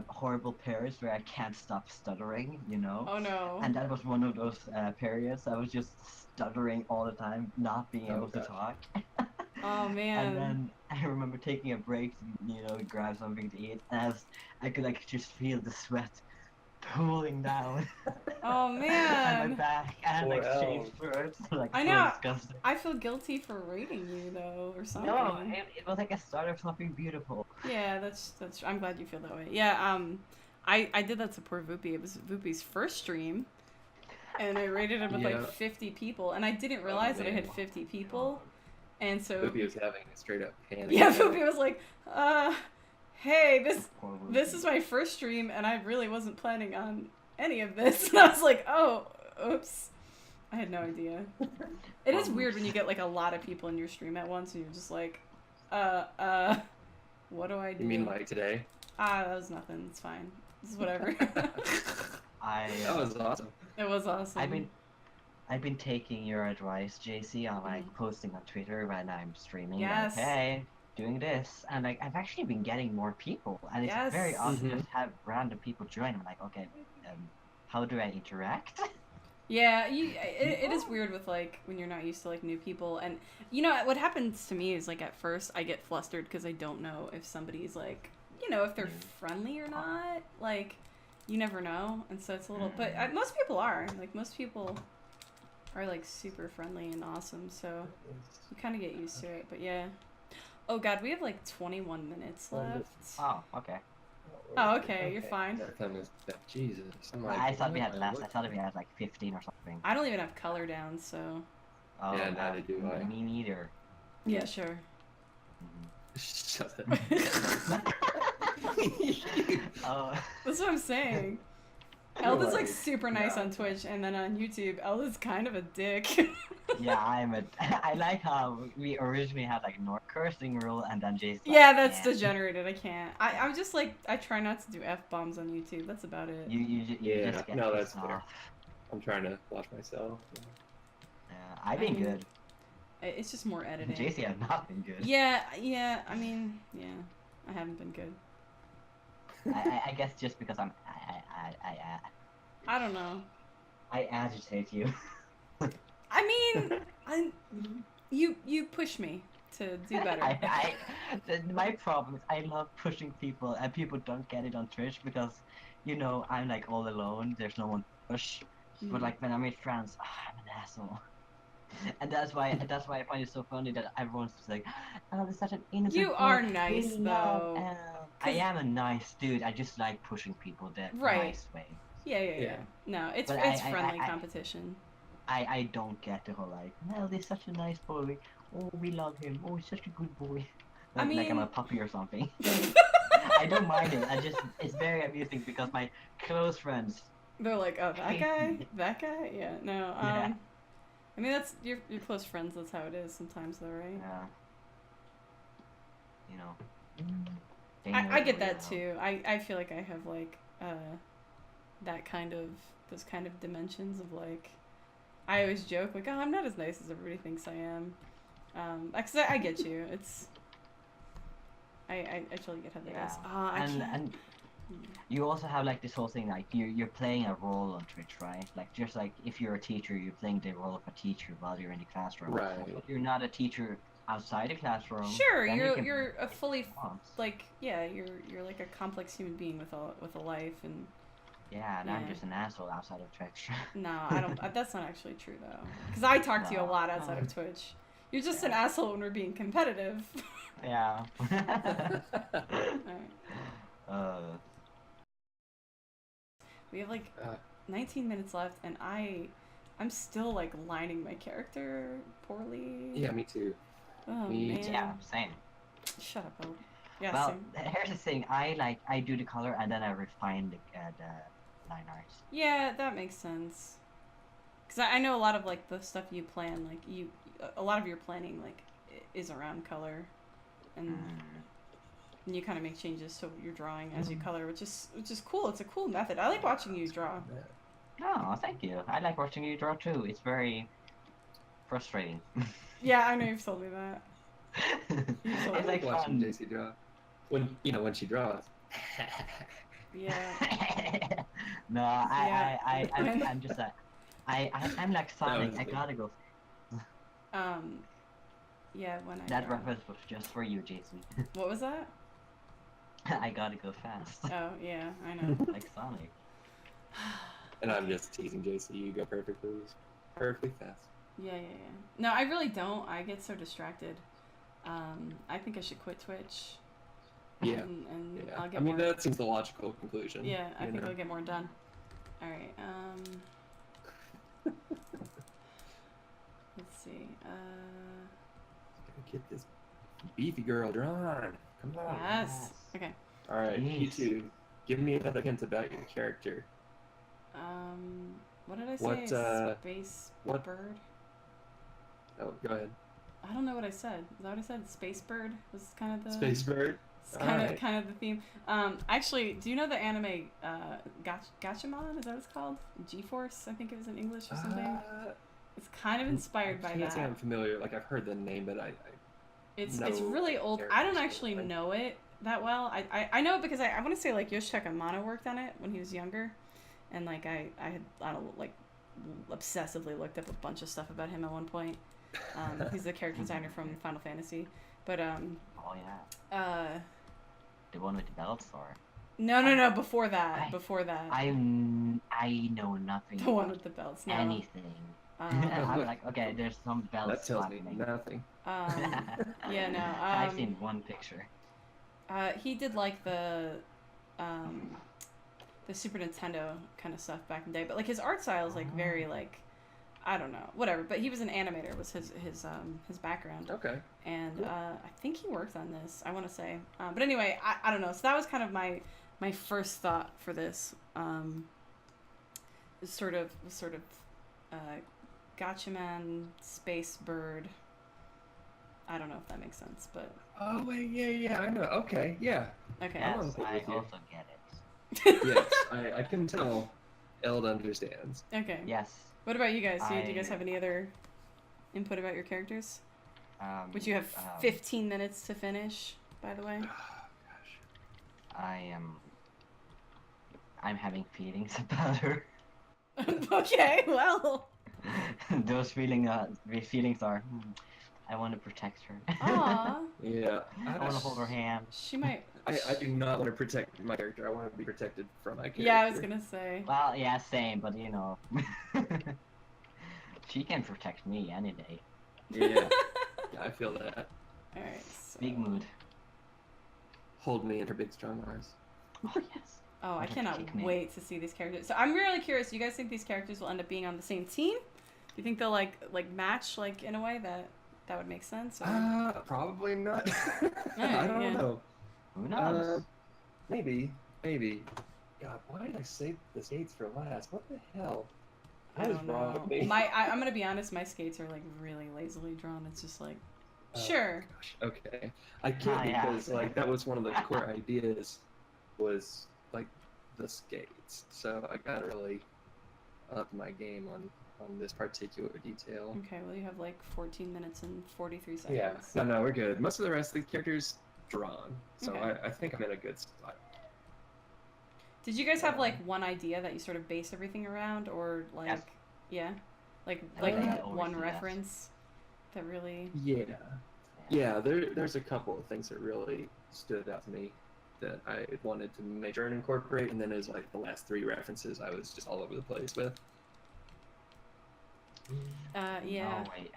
horrible periods where I can't stop stuttering, you know. Oh no. And that was one of those periods. I was just stuttering all the time, not being Oh, able to gosh. talk. Oh man. And then I remember taking a break to, you know, grab something to eat, and I could like just feel the sweat pooling down Oh on my man. back, and like Poor changed words. Like I so know. disgusting. I feel guilty for rating you though, or something. No, it was like a start of something beautiful. Yeah, that's. I'm glad you feel that way. Yeah. I did that to poor Voopy. It was Voopy's first stream, and I rated him with Yeah. like 50 people, and I didn't realize that I had man. 50 people, and so Poopy was having a straight up panic. yeah, Voopy was like, hey, Poor this Ruby. is my first stream, and I really wasn't planning on any of this. And I was like, oh, oops. I had no idea. It is weird when you get like a lot of people in your stream at once, and you're just like, what do I do? You mean like today? That was nothing. It's fine. This is whatever. That was awesome. It was awesome. I've been taking your advice, JC, on like posting on Twitter when I'm streaming. Yes. Like, hey, doing this, and like I've actually been getting more people, and it's Yes. very awesome Mhm. to have random people join. I'm like, okay, how do I interact? Yeah, it is weird with like when you're not used to like new people, and you know what happens to me is like at first I get flustered because I don't know if somebody's like, you know, if they're friendly or not. Like, you never know, and so it's a little. But most people are like most people are like super friendly and awesome, so you kind of get used to it. But yeah. Oh god, we have like 21 minutes left. Oh, okay. Oh, okay, you're fine. That time is Jesus. I'm Well, like, I thought we what? had less. I thought we had like 15 or something. I don't even have color down, so. Oh, Yeah, neither do I. Me neither. Yeah, sure. Shut up. Oh. That's what I'm saying. Eld is like Like, super nice no. on Twitch, and then on YouTube, Eld is kind of a dick. Yeah, I like how we originally had like no cursing rule, and then Jay's like, Yeah, that's "Yeah." degenerated. I can't. I'm just like, I try not to do F-bombs on YouTube. That's about it. You Yeah, just get no, pissed that's fair. off. I'm trying to watch myself. Yeah, I've been I mean, good. It's just more editing. Jacey has not been good. Yeah, I mean, yeah. I haven't been good. I guess just because I don't know. I agitate you. I mean, you push me to do better. My problem is I love pushing people, and people don't get it on Twitch because, you know, I'm like all alone. There's no one to push. But like when I meet friends, I'm an asshole. And that's why I find it so funny that everyone's just like, "Oh, this such an innocent." You boy. are We nice, love though. Elle." I am a nice dude. I just like pushing people the Right. nice way. Yeah. No, it's But it's I- friendly I- competition. I don't get the whole like, "Well, he's such a nice boy. Oh, we love him. Oh, he's such a good boy." I Like I'm a mean- puppy or something. I don't mind it. It's very amusing because my close friends. They're like, oh, that guy, yeah. No, Yeah. I mean that's your close friends. That's how it is sometimes, though, right? You know. I get that too. I feel like I have like those kind of dimensions of like, I always joke like, oh, I'm not as nice as everybody thinks I am. Cause I get you. It's I totally get how that is. I can't. And you also have like this whole thing like you're playing a role on Twitch, right? Like just like if you're a teacher, you're playing the role of a teacher while you're in the classroom. Right. But you're not a teacher outside the classroom. Sure, then you can you're a fully want. like you're like a complex human being with a life, and Yeah, and I'm Yeah. just an asshole outside of Twitch. no, I don't. That's not actually true though, because I talk to you a No. lot outside of Twitch. You're just an asshole when we're being competitive. Yeah. Alright. We have like 19 minutes left, and I'm still like lining my character poorly. Yeah, me too. Oh Me man. too. Yeah, same. Shut up, Bill. Yeah, Well, same. here's the thing. I do the color and then I refine the line art. Yeah, that makes sense. Cause I know a lot of like the stuff you plan, like a lot of your planning like is around color, and you kind of make changes to your drawing as you color, which is cool. It's a cool method. I like watching you draw. Oh, thank you. I like watching you draw too. It's very frustrating. Yeah, I know you've told me that. It's I like like watching fun. Jacey draw. When she draws. Yeah. No, I'm just like, I'm like Sonic. I gotta go. Yeah, when I That draw. reference was just for you, Jason. What was that? I gotta go fast. Oh yeah, I know. Like Sonic. And I'm just teasing Jacey. You go perfectly fast. Yeah. No, I really don't. I get so distracted. I think I should quit Twitch. Yeah. And Yeah. I'll get I mean, more. that seems the logical conclusion. Yeah, I you think know? I'll get more done. All right. Let's see. Gotta get this beefy girl drawn. Come on. Yes. Okay. All right, you Jeez. two. Give me another hint about your character. What did I say? What, Space what- bird. Oh, go ahead. I don't know what I said. Is that what I said? Space bird was kind of the Space bird. It's kind Alright. of the theme. Actually, do you know the anime Gatchaman? Is that what it's called? G-Force, I think it was in English or something. It's kind of inspired by I can't say I'm that. familiar. Like I've heard the name, but It's no really old. I don't characters actually really. know it that well. I know it because I want to say like Yoshitaka Amano worked on it when he was younger, and like I don't know, like obsessively looked up a bunch of stuff about him at one point. He's the character designer from Final Fantasy, but Oh yeah. The one with the belts, or no, before that, I know nothing. the one about with the belts. No. anything. I'm like, okay, there's some bells That tells me happening. nothing. Yeah, no. I've seen one picture. He did like the Super Nintendo kind of stuff back in the day, but like his art style is like very like, I don't know, whatever. But he was an animator, was his background. Okay. And I think he worked on this, I want to say. But anyway, I don't know. So that was kind of my first thought for this. Sort of Gotchaman space bird. I don't know if that makes sense, but Oh wait, yeah, I know. Okay, yeah. okay. I'm on Yes, board I with you. also get it. Yes, I can tell. Eld understands. Okay. Yes. What about you guys? Do you guys I- have any other input about your characters? Which you have um, 15 minutes to finish, by the way. I'm having feelings about her. Okay, well. Those feelings are, I want to protect her. Aw. Yeah. I want to hold her hand. She might. I do not want to protect my character. I want to be protected from my character. Yeah, I was gonna say. Well, yeah, same, but you know, she can protect me any day. Yeah, I feel that. Alright. So... Big mood. Hold me in her big strong arms. Oh yes. Oh, I Let her cannot kick me. wait to see these characters. So I'm really curious. Do you guys think these characters will end up being on the same team? Do you think they'll like match like in a way that would make sense? Or... Probably not. I Alright, don't yeah. know. Who knows? Maybe. God, why did I save the skates for last? What the hell? I What is don't wrong know. with me? I'm gonna be honest. My skates are like really lazily drawn. It's just like, Oh, sure. Gosh, okay. I can't Yeah. because like that was one of the core ideas was like the skates. So I gotta really up my game on this particular detail. Okay, well you have like 14 minutes and 43 seconds. Yeah. No, we're good. Most of the rest of the characters drawn. So Okay. I think I'm in a good spot. Did you guys have like one idea that you sort of base everything around, or like, Yes. yeah, like I think I always one do that. reference that really? Yeah, there's a couple of things that really stood out to me that I wanted to make sure and incorporate, and then there's like the last three references I was just all over the place with. Yeah. Oh wait.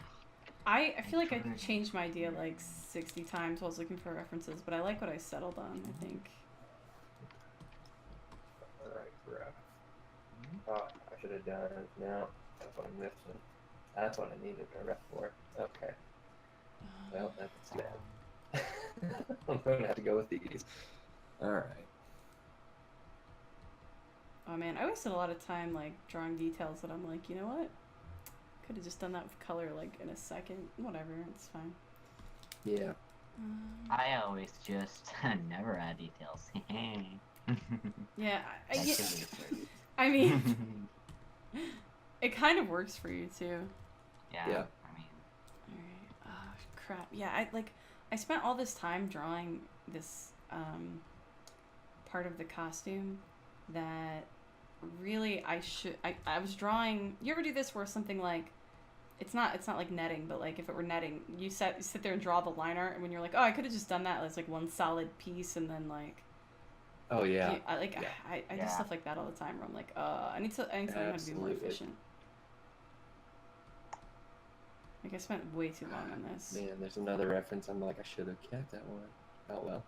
I feel like I Correct. changed my idea like 60 times while I was looking for references, but I like what I settled on, I think. Alright, crap. Oh, I should have done it. No, that's what I'm missing. That's what I needed a ref for. Okay. Well, that's bad. I'm going to have to go with these. Alright. Oh man, I wasted a lot of time like drawing details that I'm like, you know what? Could have just done that with color like in a second. Whatever, it's fine. Yeah. I always just never add details. Yeah, Actually, I mean, it kind of works for you too. yeah. Yeah. I mean, Alright. Oh crap. Yeah, I spent all this time drawing this part of the costume that really I was drawing. You ever do this where something like it's not like netting, but like if it were netting, you sit there and draw the line art, and when you're like, oh, I could have just done that as like one solid piece, and then like Oh, yeah. I do Yeah. stuff like that all the time where I'm like, I need to learn how to be more Absolutely. efficient. Like I spent way too long on this. Man, there's another reference. I'm like, I should have kept that one. Oh, well.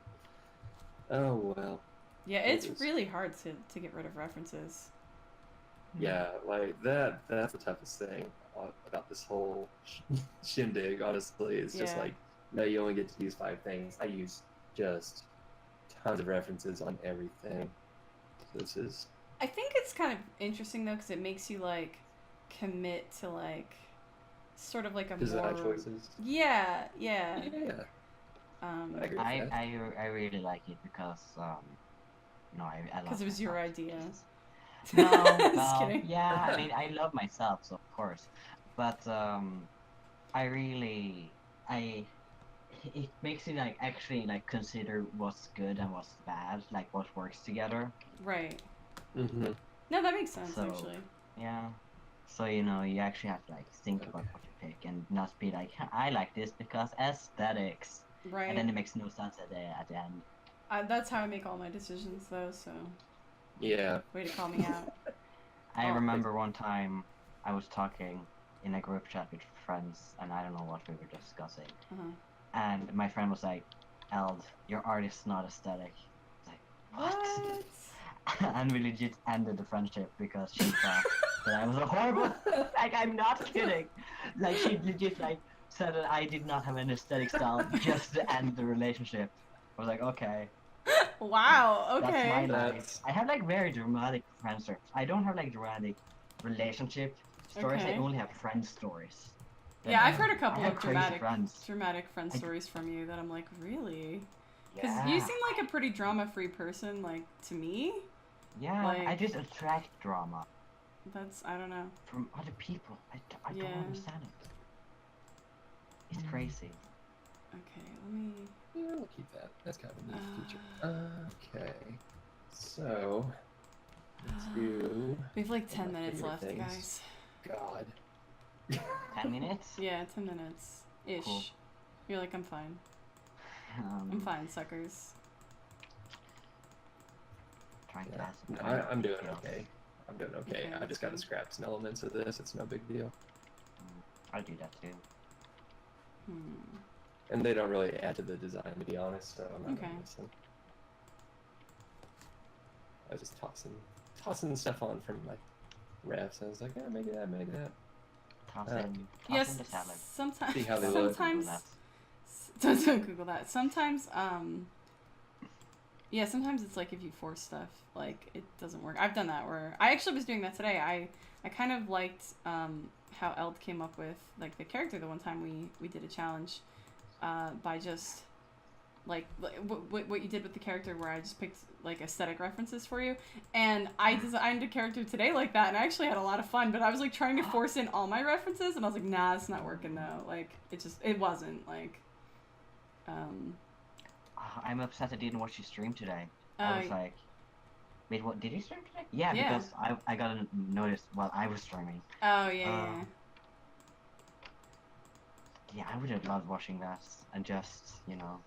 Oh, well. Yeah, it's It is. really hard to get rid of references. Yeah, like that's the toughest thing about this whole shindig, honestly. It's just Yeah. like, no, you only get to use 5 things. I use just tons of references on everything. So this is, I think it's kind of interesting though, because it makes you like commit to like sort of like a design more choices. yeah. Yeah, I agree with that. I really like it because no, I love Because it was your myself. idea. No, Just well, kidding. yeah, I mean, I love myself, so of course, but it makes you like actually like consider what's good and what's bad, like what works together. Right. Mm-hmm. No, that makes sense So- actually. Yeah. So you know, you actually have to like think about what you pick and not be like, I like this because aesthetics, Right. and then it makes no sense at the end. That's how I make all my decisions though. So Yeah. way to call me out. I Oh. remember one time I was talking in a group chat with friends, and I don't know what we were discussing. Uh-huh. And my friend was like, "Eld, your art is not aesthetic." I was like, what? And we legit ended the friendship because she thought that I was a horrible. Like, I'm not kidding. Like, she legit like said that I did not have an aesthetic style just to end the relationship. I was like, okay. Wow. That's Okay. my life. That's- I have like very dramatic friendships. I don't have like dramatic relationship stories. Okay. I only have friend stories. Yeah, I've heard a I couple have of crazy friends. dramatic friend I- stories from you that I'm like, really? Because Yeah. you seem like a pretty drama-free person, like, to me. Yeah, I like- just attract drama That's, I don't know. from other people. I don't Yeah. understand it. It's crazy. Okay, let me... Yeah, we'll keep that. That's kind of a neat feature. Okay. So, let's do. We have like One 10 of my minutes favorite left, things. guys. God. 10 minutes? Yeah, 10 minutes. Ish. Cool. You're like, I'm fine. I'm fine, suckers. Trying to Yeah, ask no, some I'm doing skills. okay. I'm doing okay. Okay, I that's just got to good. scrap some elements of this. It's no big deal. I do that too. Hmm. And they don't really add to the design, to be honest, so I'm not Okay. gonna miss them. I was just tossing stuff on from my refs. I was like, yeah, maybe that, maybe that. Toss Uh, in Yes, the salad. sometimes... See how they look. sometimes... Google that. Don't Google that. Sometimes, yeah, sometimes it's like if you force stuff, like, it doesn't work. I've done that where... I actually was doing that today. I kind of liked, how Eld came up with, like, the character the one time we did a challenge, by just, like what you did with the character where I just picked, like, aesthetic references for you. And I designed a character today like that, and I actually had a lot of fun, but I was, like, trying to force in all my references, and I was like, nah, it's not working, though. Like, it wasn't, like... I'm upset I didn't watch you stream today. Oh, I was like, wait, what? Did you stream today? Yeah, Yeah. because I got a notice while I was streaming. Oh, yeah. Yeah, I would have loved watching that and just, you know.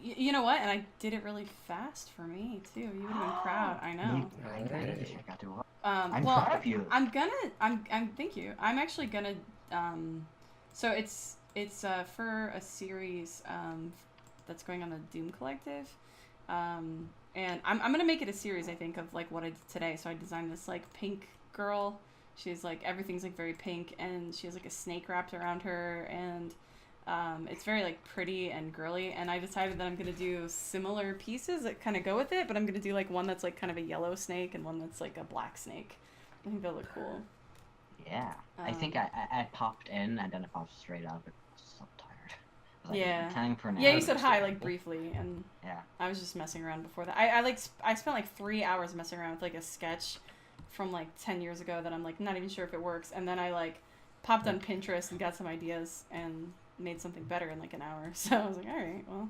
You know what? And I did it really fast for me, too. You would have been proud. I know. I need to check out the work. I'm I'm well, proud of you. I'm thank you. I'm actually gonna, so it's for a series, that's going on the Doom Collective. And I'm gonna make it a series, I think, of, like, what I did today. So I designed this, like, pink girl. She's, like, everything's, like, very pink, and she has, like, a snake wrapped around her, and it's very, like, pretty and girly. And I decided that I'm gonna do similar pieces that kind of go with it, but I'm gonna do, like, one that's, like, kind of a yellow snake and one that's, like, a black snake. I think they'll look cool. Yeah. I think I popped in and then I popped straight out, but I was so tired. I was like, Yeah. Time for an Yeah, hour you said or hi, something. like, briefly, and Yeah. I was just messing around before that. I spent, like, 3 hours messing around with, like, a sketch from, like, 10 years ago that I'm, like, not even sure if it works. And then I, like, popped on Pinterest and got some ideas and made something better in, like, an hour. So I was like, all right, well,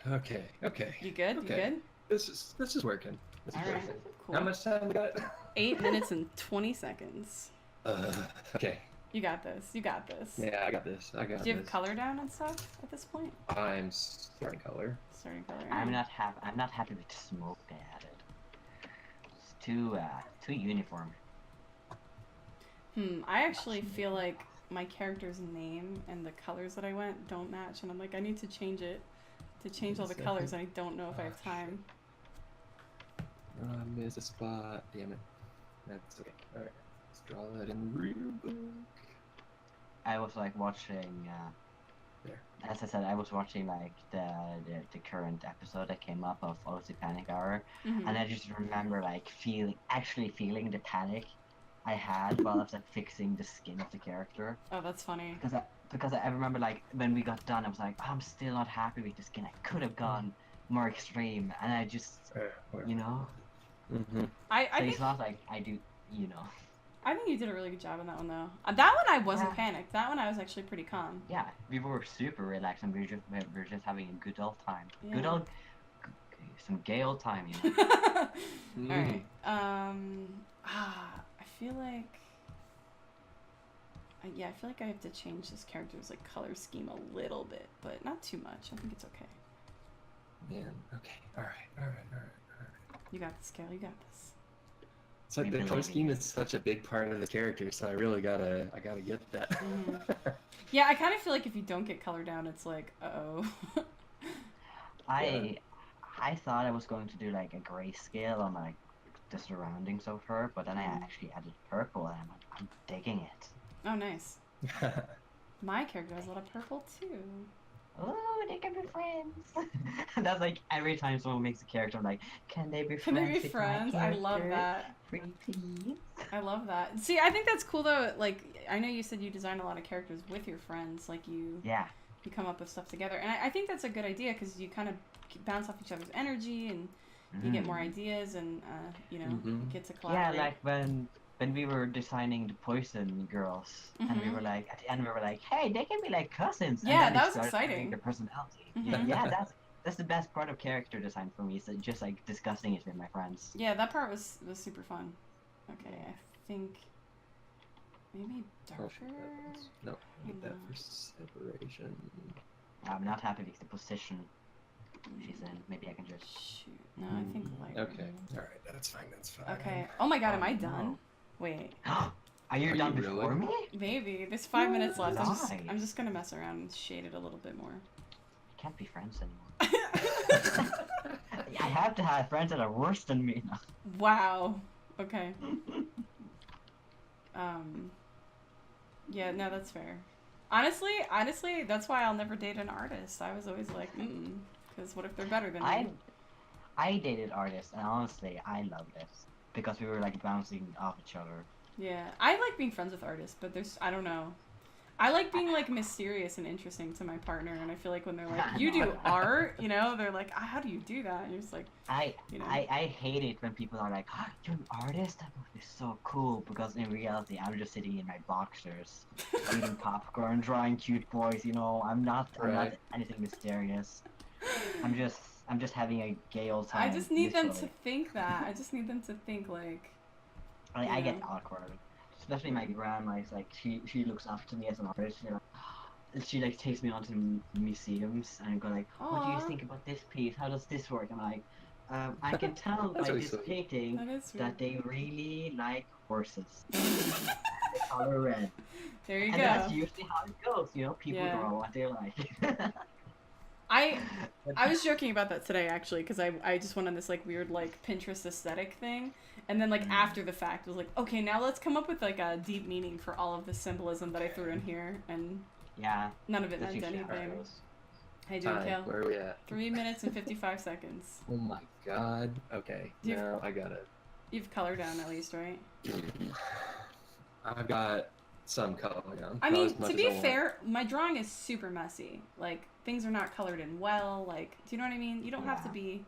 Okay, okay. you good? You Okay. good? This is working. This is All right, working. cool. How much time we got? 8 minutes and 20 seconds. Okay. You got this. You got this. Yeah, I got this. I got Do you have this. color down and stuff at this point? I'm starting color. Starting color. I'm not happy with the smoke they added. It's too uniform. I actually feel like my character's name and the colors that I went don't match, and I'm like, I need to change it. To change all the colors, and I don't know if I have time. I missed a spot. Damn it. That's okay. Alright. Let's draw that in the reader book. I was like watching. There. As I said, I was watching like the current episode that came up of OC Panic Hour, Mhm. and I just remember like actually feeling the panic I had while I was like fixing the skin of the character. Oh, that's funny. Because I remember like when we got done, I was like, oh, I'm still not happy with the skin. I could have gone more extreme, and I just, you know. Mm-hmm. I So think it's not like I do, you know. I think you did a really good job on that one, though. That one I wasn't Yeah. panicked. That one I was actually pretty calm. Yeah, we were super relaxed, and we were just having a good old time. Yeah. Good old, some gay old time, you know. Mm. Alright. I feel like... yeah, I feel like I have to change this character's, like, color scheme a little bit, but not too much. I think it's okay. Man, okay. Alright. You got this, Kael. You got this. It's like the color scheme is such a big part of the character, so I really gotta get that. Yeah, I kind of feel like if you don't get color down, it's like, uh-oh. I thought I was going to do like a grayscale on like the surroundings of her, but then I actually added purple, and I'm digging it. Oh, nice. My character has a lot of purple too. Oh, they can be friends. That's like every time someone makes a character, I'm like, can they be friends? Can they be with my friends? I love character? that. Pretty please. I love that. See, I think that's cool though. Like, I know you said you design a lot of characters with your friends. Like, you come up with stuff together, and I think that's a good idea because you kind of bounce off each other's energy, and you get more ideas, and you know, get to collaborate. Yeah, like when we were designing the Poison Girls, and we were like, at the end we were like, hey, they can be like cousins. Yeah, and that was exciting. Their personality. Yeah, that's the best part of character design for me. Is just like discussing it with my friends. Yeah, that part was super fun. Okay, I think maybe darker. No, I need that for separation. I'm not happy with the position she's in. Maybe I can just shoot. No, I think lighter. Okay, all right, that's fine. That's fine. Okay. Oh my God, am I done? Wait. Are you done before me? Maybe. There's 5 minutes left. I'm just gonna mess around and shade it a little bit more. Can't be friends anymore. I have to have friends that are worse than me now. Wow. Okay. Yeah, no, that's fair. Honestly, that's why I'll never date an artist. I was always like, because what if they're better than me? I dated artists, and honestly, I loved it because we were like bouncing off each other. Yeah, I like being friends with artists, but I don't know. I like being like mysterious and interesting to my partner, and I feel like when they're like, "You do art," you know, they're like, "How do you do that?" And you're just like, I hate it when people are like, "Oh, you're an artist? That would be so cool." Because in reality, I'm just sitting in my boxers, eating popcorn, drawing cute boys. You know, I'm not anything mysterious. I'm just having a gay old time. I just need them to think that. I just need them to think like. I get awkward. Especially my grandma is like, she looks up to me as an artist. She like takes me onto museums and go like, what do you think about this piece? How does this work? I'm like, I can tell by this painting that they really like horses. They color red. There you go. And that's usually how it goes. You know, people draw what they like. I was joking about that today actually because I just went on this like weird like Pinterest aesthetic thing, and then like after the fact was like, okay, now let's come up with like a deep meaning for all of the symbolism that I threw in here, and none of it meant anything. Hey, Eld and Kael. Where are we at? 3 minutes and 55 seconds. Oh my God. Okay, now I got it. You've color down at least, right? I've got some color down. I mean, to be fair, my drawing is super messy. Like, things are not colored in well. Like, do you know what I mean? You don't have to be...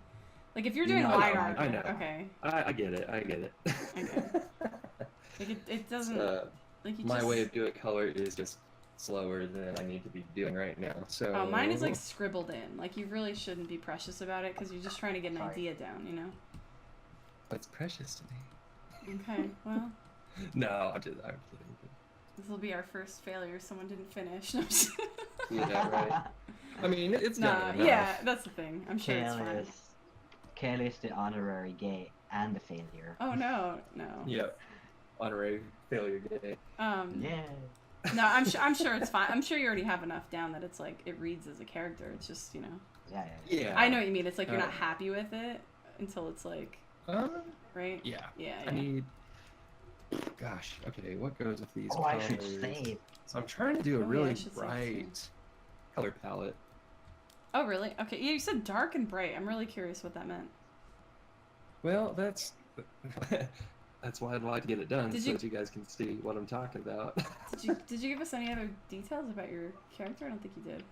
Like, if you're doing line art... I know. Okay. I get it. Okay. Like, it doesn't... my way of doing color is just slower than I need to be doing right now, so... Oh, mine is, like, scribbled in. Like, you really shouldn't be precious about it, because you're just trying to get an idea down, you know? It's precious to me. Okay, well... No, I'm kidding. This will be our first failure. Someone didn't finish. Yeah, right. I mean, it's not. Yeah, that's the thing. I'm sure it's fine. Kael is the honorary gay and the failure. Oh no. Yep. Honorary failure gay. Yeah. No, I'm sure it's fine. I'm sure you already have enough down that it's like it reads as a character. It's just, you know. Yeah. I know what you mean. It's like you're not happy with it until it's like. Right. Yeah. Yeah. I need. Gosh, okay, what goes with these colors? I should save. So I'm trying to do a really bright color palette. Oh, really? Okay, you said dark and bright. I'm really curious what that meant. Well, that's why I'd like to get it done, so that you guys can see what I'm talking about. Did you give us any other details about your character? I don't think you did.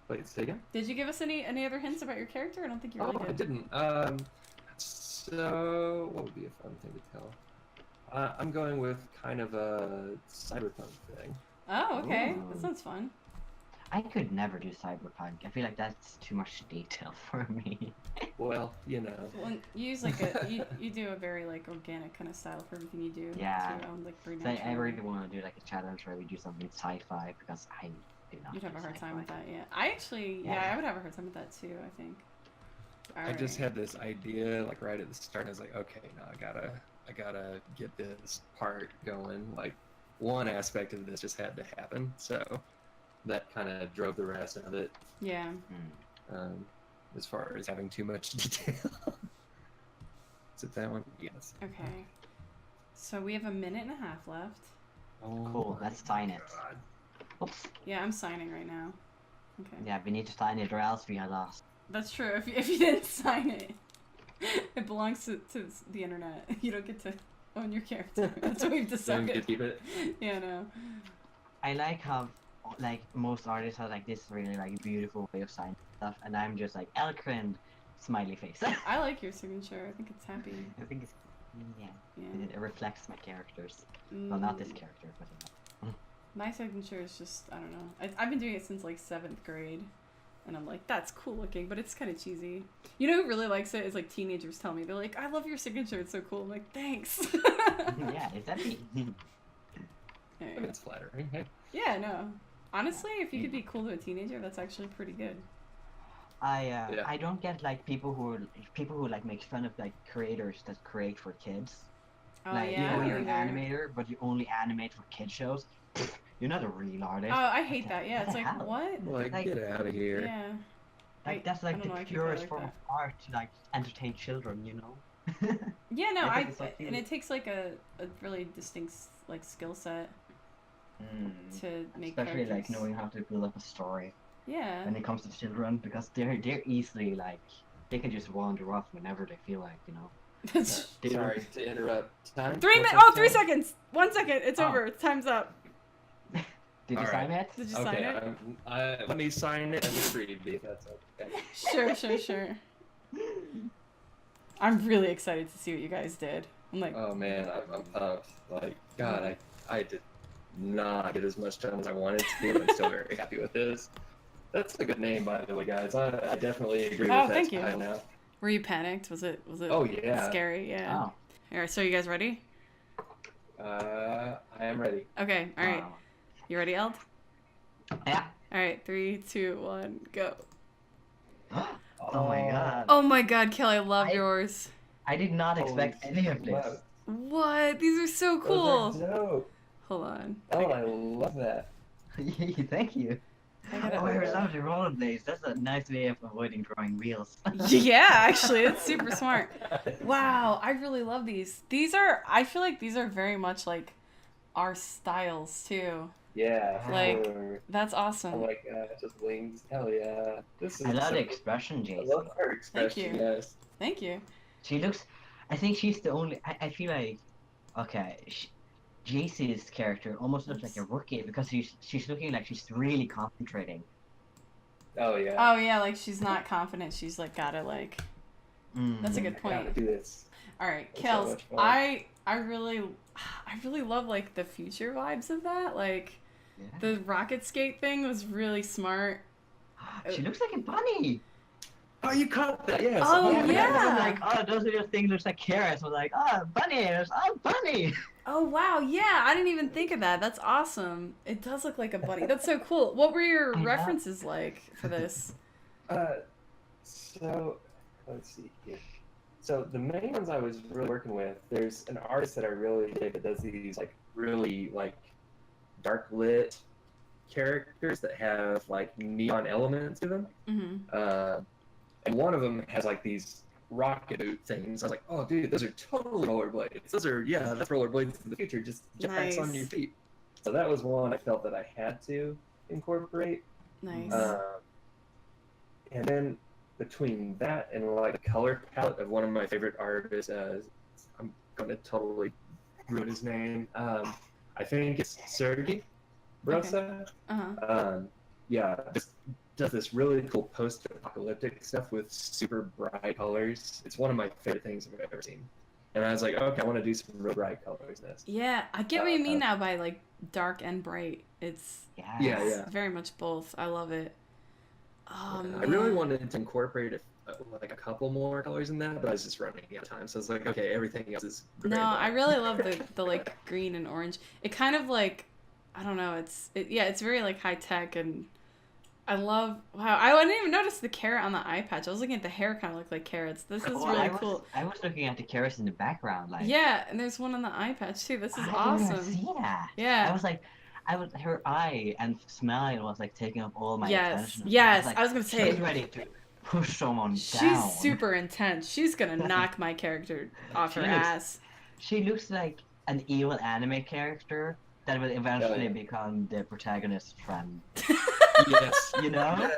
Wait, say again? Did you give us any other hints about your character? I don't think you really did. I didn't. So, what would be a fun thing to tell? I'm going with kind of a cyberpunk thing. Oh, okay. That sounds fun. I could never do cyberpunk. I feel like that's too much detail for me. Well, you know. Well, you use like you do a very like organic kind of style for everything you do. Yeah. Too, like so I really want to do like a challenge where we do something sci-fi because I do not. You'd have a hard time with that, yeah. I actually, I would have a hard time with that too. I think. I just had this idea like right at the start. I was like, okay, no, I gotta get this part going. Like one aspect of this just had to happen, so that kind of drove the rest of it. Yeah. As far as having too much detail. Is it that one? Yes. Okay. So we have a minute and a half left. Oh, Cool, my let's sign it. God. Oops. Yeah, I'm signing right now. Okay. Yeah, we need to sign it or else we are lost. That's true. If you didn't sign it, it belongs to the internet. You don't get to own your character. That's what we've Don't decided. get to keep it. Yeah, no. I like how, like, most artists have, like, this really, like, beautiful way of signing stuff, and I'm just like, ELDKRIND, smiley face. I like your signature. I think it's happy. I think it's, yeah, Yeah. it reflects my characters. Well, not this character, but My signature is just, I don't know. I've been doing it since like 7th grade. And I'm like, that's cool looking, but it's kind of cheesy. You know who really likes it is like teenagers tell me. They're like, I love your signature. It's so cool. I'm like, thanks. yeah, is that me? Anyway. It's flattering. Hey. Yeah, no. Honestly, if you could be cool to a teenager, that's actually pretty good. I don't get like people who like make fun of like creators that create for kids. Oh, Like yeah. you know, you're an either. animator, but you only animate for kid shows. You're not a real artist. Oh, I hate that. Yeah, What it's the like, hell? what? Like, Like- get out of here. Yeah. Like that's I like don't the know, I think I purest like form of that. art to like entertain children, you know? Yeah, no, I I think it's so and cute. it takes like a really distinct like skill set to make Especially characters. like knowing how to build up a story Yeah. when it comes to children, because they're easily like they can just wander off whenever they feel like, you know. That's They don't- Sorry to interrupt. Time? 3 minutes. What's Oh, the 3 time? seconds. 1 second. It's Oh. over. Time's up. Did you All sign right. it? Did you sign Okay, it? let me sign it and just read it if that's okay. Sure. I'm really excited to see what you guys did. I'm like, Oh man, I'm pumped. Like, God, I did not get as much done as I wanted to, but I'm still very happy with this. That's a good name, by the way, guys. I definitely agree Oh, with that thank you. time now. were you panicked? Was it Oh, yeah. scary? Yeah. Oh. All right, so you guys ready? I am ready. Okay, all right. Wow. You ready, Eld? Yeah. All right, 3, 2, 1, go. Oh my god. Oh my God, Kelly, I love I- yours. I did not expect any of this. Wow. What? These are so Those cool. are dope. Hold on. Oh, I love that. Thank you. I gotta- Oh, here's how to rollerblades. That's a nice way of avoiding drawing wheels. Yeah, actually, it's super smart. Wow, I really love these. I feel like these are very much like our styles too. Yeah, for Like, sure. That's I awesome. like just wings. Hell yeah. This is I love so- the expression, I Jacey. love her expression, you. yes. Thank you. She looks. I think she's the only. I feel like. Okay. Jacey's character almost looks like a rookie because she's looking like she's really concentrating. Oh yeah. Oh yeah, like she's not confident. She's like gotta like. Mm. That's a good I gotta point. do this. All right, That's so Kels, much fun. I really love like the future vibes of that. Like Yeah. the rocket skate thing was really smart. She looks like a bunny. Oh, you caught that? Yes. Oh, my God. yeah. I'm like, oh, those little things looks like carrots. I'm like, oh, bunny. Oh, bunny. Oh wow, yeah, I didn't even think of that. That's awesome. It does look like a bunny. That's so cool. What were your I know. references like for this? So let's see here. So the main ones I was really working with, there's an artist that I really dig that does these like really like dark lit characters that have like neon elements to them. Mm-hmm. And one of them has like these rocket boot things. I was like, oh dude, those are totally rollerblades. That's rollerblades in the future. Just jacks on Nice. your feet. So that was one I felt that I had to incorporate. Nice. And then between that and like the color palette of one of my favorite artists, I'm gonna totally ruin his name. I think it's Sergey Brosa. Uh-huh. Yeah, just does this really cool post-apocalyptic stuff with super bright colors. It's one of my favorite things I've ever seen. And I was like, okay, I want to do some real bright colors in this. Yeah, I get what you mean now by like dark and bright. It's Yeah. very much both. I love it. Oh, I really man. wanted to incorporate like a couple more colors in that, but I was just running out of time. So I was like, okay, everything else is great. No, I really love the like green and orange. It kind of like, I don't know. It's very like high tech and I love, wow, I didn't even notice the carrot on the eye patch. I was looking at the hair, kind of looked like carrots. This is really cool. I was looking at the carrots in the background, like. Yeah, and there's one on the eye patch too. This is I didn't even awesome. see that. Yeah. I was like, her eye and smile was like taking up all my attention. Yes, I I was gonna say. she's ready to push someone She's down. super intense. She's gonna knock my character off her ass. She looks like an evil anime character that will eventually become the protagonist's friend. Yes. You know?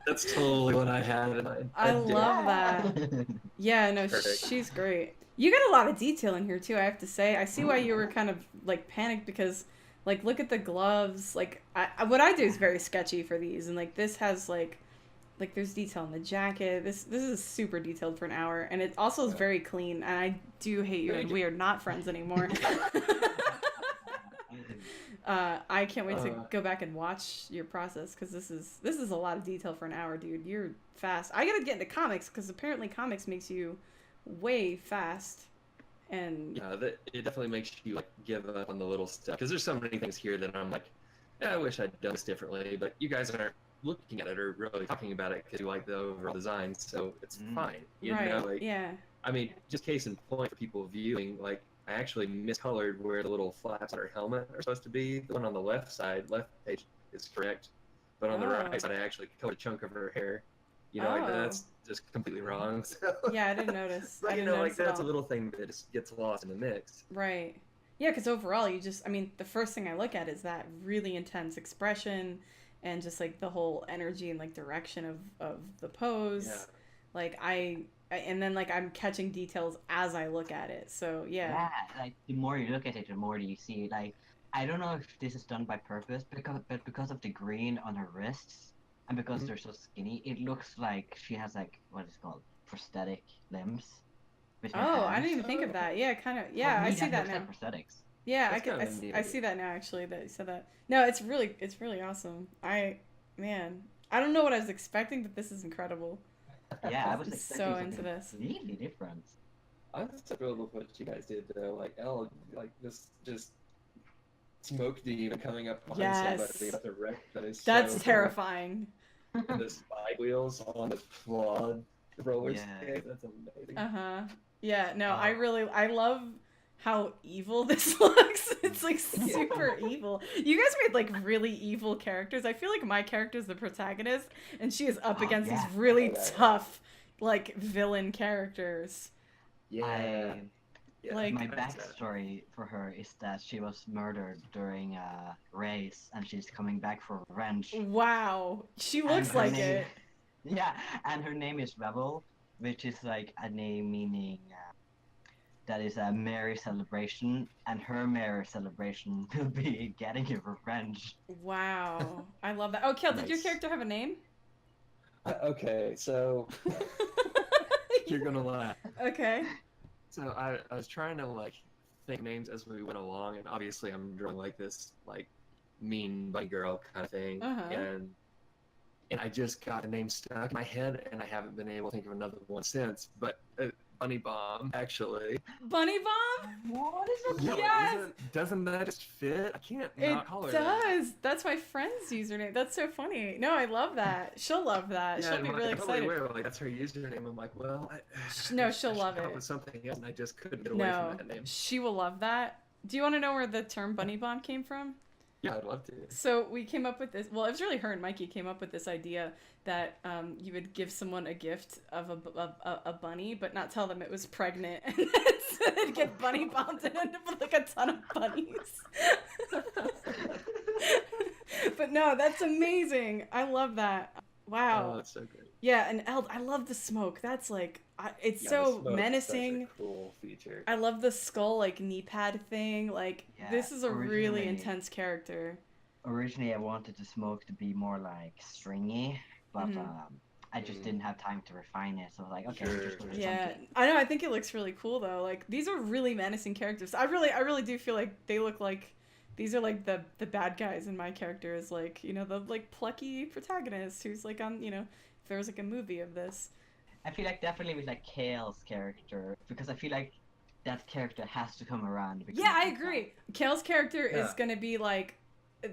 That's totally what I had in mind. I love that. Yeah, no, she's great. You got a lot of detail in here too, I have to say. I see why you were kind of like panicked because like look at the gloves. Like what I do is very sketchy for these, and like this has like there's detail in the jacket. This is super detailed for an hour, and it also is very clean. And I do hate you, and we are not friends anymore. I can't wait to go back and watch your process because this is a lot of detail for an hour, dude. You're fast. I gotta get into comics because apparently comics makes you way fast. And yeah, it definitely makes you like give up on the little stuff because there's so many things here that I'm like, yeah, I wish I'd done this differently. But you guys aren't looking at it or really talking about it because you like the overall design, so it's fine. You know, like, yeah. I mean, just case in point for people viewing, like. I actually miscolored where the little flaps on her helmet are supposed to be. The one on the left page is correct, but on the right side, I actually colored a chunk of her hair. You know, like that's just completely wrong. So, yeah, I didn't notice. But, you know, like that's a little thing that just gets lost in the mix. Right. Yeah, because overall, I mean, the first thing I look at is that really intense expression and just like the whole energy and like direction of the pose. Yeah. Like and then like I'm catching details as I look at it. So yeah, like the more you look at it, the more you see. Like I don't know if this is done by purpose, because of the green on her wrists and because they're so skinny, it looks like she has like what is called prosthetic limbs. I didn't even think of that. Yeah, kind of. Yeah, I see that now. Like prosthetics. Yeah, I see that now actually that you said that. No, it's really awesome. I don't know what I was expecting, but this is incredible. Yeah, I was so into this. Really different. I'm thrilled with what you guys did though. Like Eld, like this just smoke demon coming up behind somebody at the wreck. That's terrifying. And the spike wheels on the flawed roller skate. That's amazing. Yeah. No, I love how evil this looks. It's like super evil. You guys made like really evil characters. I feel like my character is the protagonist and she is up against these really tough like villain characters. Yeah. Like my backstory for her is that she was murdered during a race and she's coming back for revenge. Wow. She looks like it. Yeah, and her name is Rebel, which is like a name meaning that is a merry celebration, and her merry celebration will be getting your revenge. Wow. I love that. Oh, Kael, did your character have a name? Okay, so... You're gonna laugh. Okay. So I was trying to, like, think names as we went along, and obviously I'm drawing, like, this, like, mean bunny girl kind of thing, and I just got a name stuck in my head, and I haven't been able to think of another one since, but... Bunny Bomb, actually. Bunny Bomb? What is it? Yes! Doesn't that just fit? I can't not call her that. It does. That's my friend's username. That's so funny. No, I love that. She'll love that. She'll be really excited. Like, that's her username. I'm like, well, she'll love it. It was something else, and I just couldn't get away from that name. She will love that. Do you want to know where the term Bunny Bomb came from? Yeah, I'd love to. So we came up with this. Well, it was really her and Mikey came up with this idea that you would give someone a gift of a bunny, but not tell them it was pregnant, and then they'd get bunny bombed and end up with like a ton of bunnies. But no, that's amazing. I love that. Wow. Oh, that's so great. Yeah, and Eld, I love the smoke. That's like, it's so menacing. Such a cool feature. I love the skull, like, knee pad thing. Like, this is a really intense character. Originally, I wanted the smoke to be more, like, stringy, but I just didn't have time to refine it. So I was like, okay, just do something. I know. I think it looks really cool, though. Like, these are really menacing characters. I really do feel like they look like... These are like the bad guys, and my character is like, you know, the like plucky protagonist who's like on, you know, if there was like a movie of this. I feel like definitely with like Kael's character, because I feel like that character has to come around. Yeah, I agree. Kael's character is gonna be like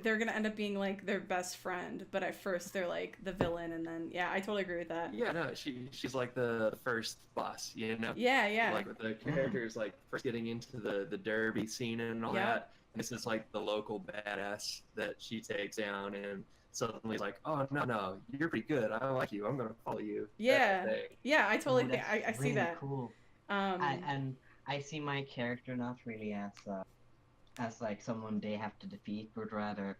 they're gonna end up being like their best friend, but at first they're like the villain, and then yeah, I totally agree with that. Yeah, no, she's like the first boss, you know? Yeah, yeah. Like with the characters like first getting into the derby scene and all Yep. that. And this is like the local badass that she takes down, and suddenly is like, oh no, you're pretty good. I like you. I'm gonna follow you. Yeah. That thing. Yeah, I totally think that's I see really that. Cool. Um, And I see my character not really as like someone they have to defeat, but rather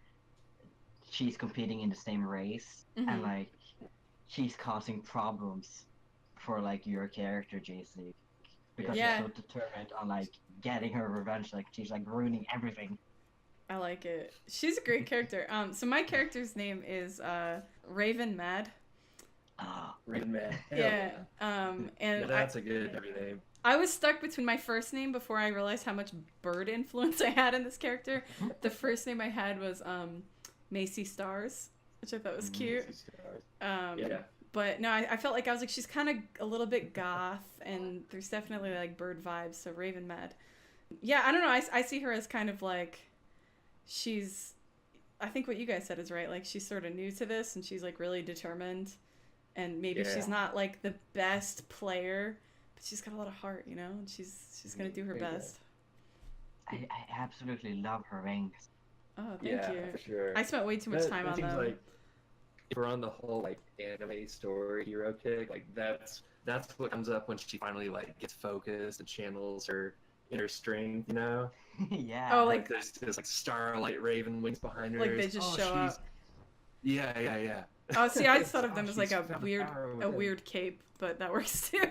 she's competing in the same race, and Mhm. like she's causing problems for like your character, Jacey, because Yeah. she's so determined on like getting her revenge. Like she's like ruining everything. I like it. She's a great character. So my character's name is Raven Mad. Ah, Raven Man. Yeah. And Yeah, that's a good derby name. I was stuck between my first name before I realized how much bird influence I had in this character. The first name I had was Macy Stars, which I thought was cute. Yeah. But no, I felt like I was like, she's kind of a little bit goth, and there's definitely like bird vibes, so Raven Mad. Yeah, I don't know, I see her as kind of like, I think what you guys said is right, like she's sort of new to this, and she's like really determined, and maybe she's not like the best player, but she's got a lot of heart, you know, and she's gonna do her best. I absolutely love her wings. Oh, thank you. For sure. I spent way too much time on seems them. like if we're on the whole like anime story hero kick, like that's what comes up when she finally like gets focused and channels her inner strength, you know? Yeah. Oh, Like like there's this like starlight raven wings behind her. Like they just show up. Yeah. Oh, see, I just thought of them as like she's a got weird power within. weird cape, but that works too.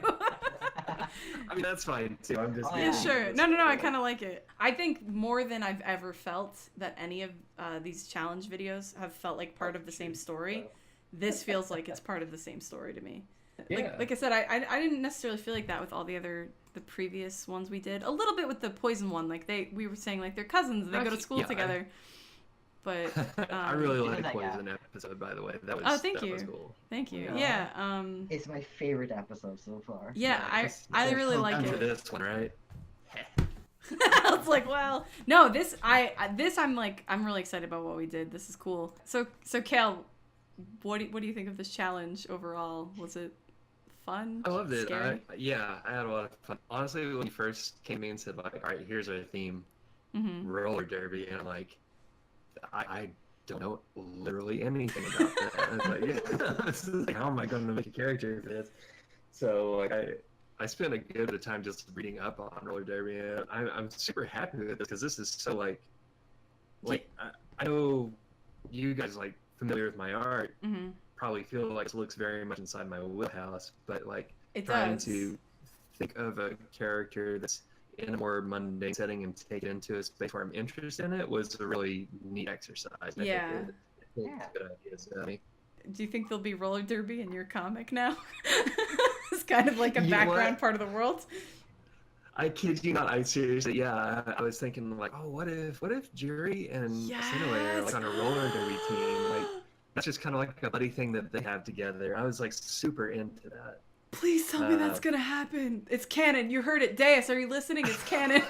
I mean that's fine too. I'm just Oh, Yeah, yeah. sure. No, I kind of like it. I think more than I've ever felt that any of these challenge videos have felt like part of the same story. This feels like it's part of the same story to me. Yeah. Like I said, I didn't necessarily feel like that with all the previous ones we did. A little bit with the poison one, like we were saying like they're cousins and they go to school together. But I really Because like that, Poison episode, by the way. That was thank that you. was cool. Thank you. Yeah. Yeah. It's my favorite episode so far. Yeah, I really like Time for it. this one, right? I was like, well, no, this I'm really excited about what we did. This is cool. So Kael, what do you think of this challenge overall? Was it fun? I loved it. Scary? I had a lot of fun. Honestly, when you first came to me and said like, all right, here's our theme, roller derby, and I'm like, I don't know literally anything about that. I was like, yeah, this is like, how am I going to make a character for this? So like I spent a good bit of time just reading up on roller derby, and I'm super happy with this because this is so like I know you guys like familiar with my art probably feel like it looks very much inside my wheelhouse, but like It trying does. to think of a character that's in a more mundane setting and take it into a space where I'm interested in it was a really neat exercise. Yeah. I think it's a good idea. So, Do you think there'll be roller derby in your comic now? It's kind of like a You know background what? part of the world. I kid you not, I seriously, yeah, I was thinking like, oh, what if Jerry and Cinnaway are like on a roller derby team? Like, that's just kind of like a buddy thing that they have together. I was like super into that. Please tell me that's gonna happen. It's canon. You heard it. Deus, are you listening? It's canon.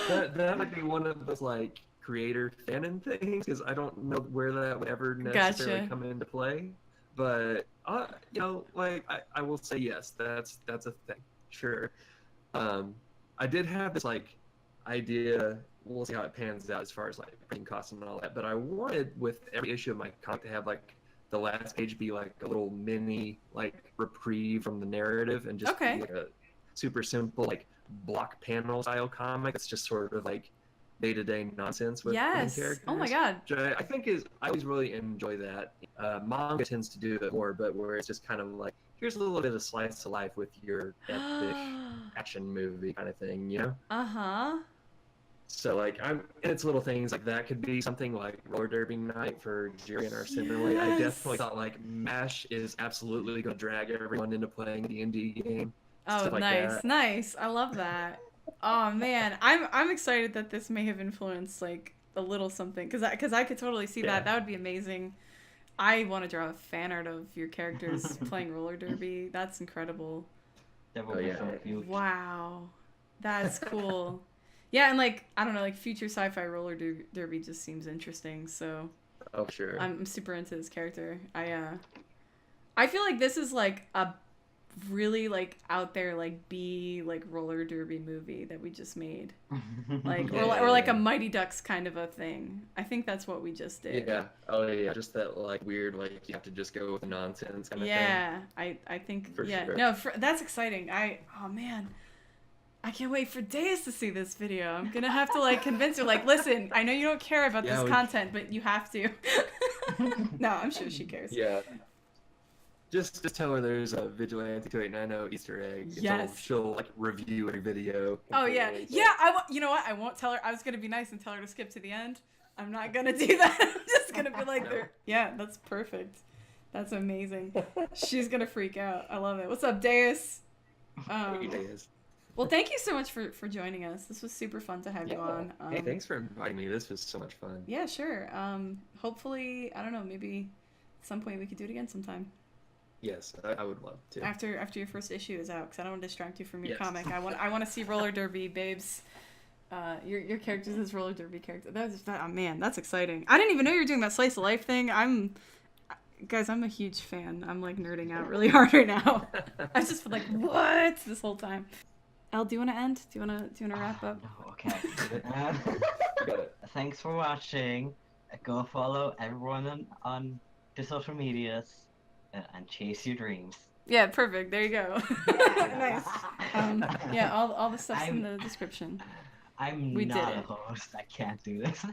That might be one of those like creator fanon things because I don't know where that would ever necessarily Gotcha. come into play. But you know, like I will say yes, that's a thing, sure. I did have this like idea. We'll see how it pans out as far as like printing costs and all that. But I wanted with every issue of my comic to have like the last page be like a little mini like reprieve from the narrative and just be like a super simple like block panel style comic. It's just sort of like day-to-day nonsense with Yes. characters. Oh my god. Which I think I always really enjoy that. Manga tends to do it more, but where it's just kind of like here's a little bit of slice of life with your epic action movie kind of thing, you know? Uh-huh. So like and it's little things like that could be something like roller derby night for Jerry and Arsenal. I definitely thought like MASH is absolutely going to drag everyone into playing a D&D game. Oh, Stuff like nice, that. nice. I love that. Oh man, I'm excited that this may have influenced like a little something because I could totally see that. That would be amazing. I want to draw a fan art of your characters playing roller derby. That's incredible. That would be so cute. Wow, that's cool. Yeah, and like I don't know, like future sci-fi roller derby just seems interesting. So Oh, sure. I'm super into this character. I feel like this is like a really like out there like B like roller derby movie that we just made. Like or like a Mighty Ducks kind of a thing. I think that's what we just did. Yeah. Oh yeah. Just that like weird like you have to just go with the nonsense kind of thing. Yeah, I think For yeah. sure. No, that's exciting. Oh man. I can't wait for days to see this video. I'm gonna have to like convince her, like, listen, I know you don't care about this content, but you have to. No, I'm sure she cares. Yeah. Just tell her there's a Vigilante 2890 Easter egg. Yes. She'll like review every video. Oh yeah, yeah. You know what? I won't tell her. I was gonna be nice and tell her to skip to the end. I'm not gonna do that. I'm just gonna be like, yeah, that's perfect. That's amazing. She's gonna freak out. I love it. What's up, Deus? Deus. Well, thank you so much for joining us. This was super fun to have you on. Hey, thanks for inviting me. This was so much fun. Yeah, sure. Hopefully, I don't know, maybe at some point we could do it again sometime. Yes, I would love to. After your first issue is out, because I don't want to distract you from your comic. I want to see roller derby babes. Your character's this roller derby character. Oh man, that's exciting. I didn't even know you were doing that slice of life thing. Guys, I'm a huge fan. I'm like nerding out really hard right now. I just feel like what this whole time. Eld, do you want to end? Do you want to wrap up? No, okay. Thanks for watching. Go follow everyone on the social medias and chase your dreams. Yeah, perfect. There you go. Nice. Yeah, all the stuff's in the description. I'm not a host. I can't do this.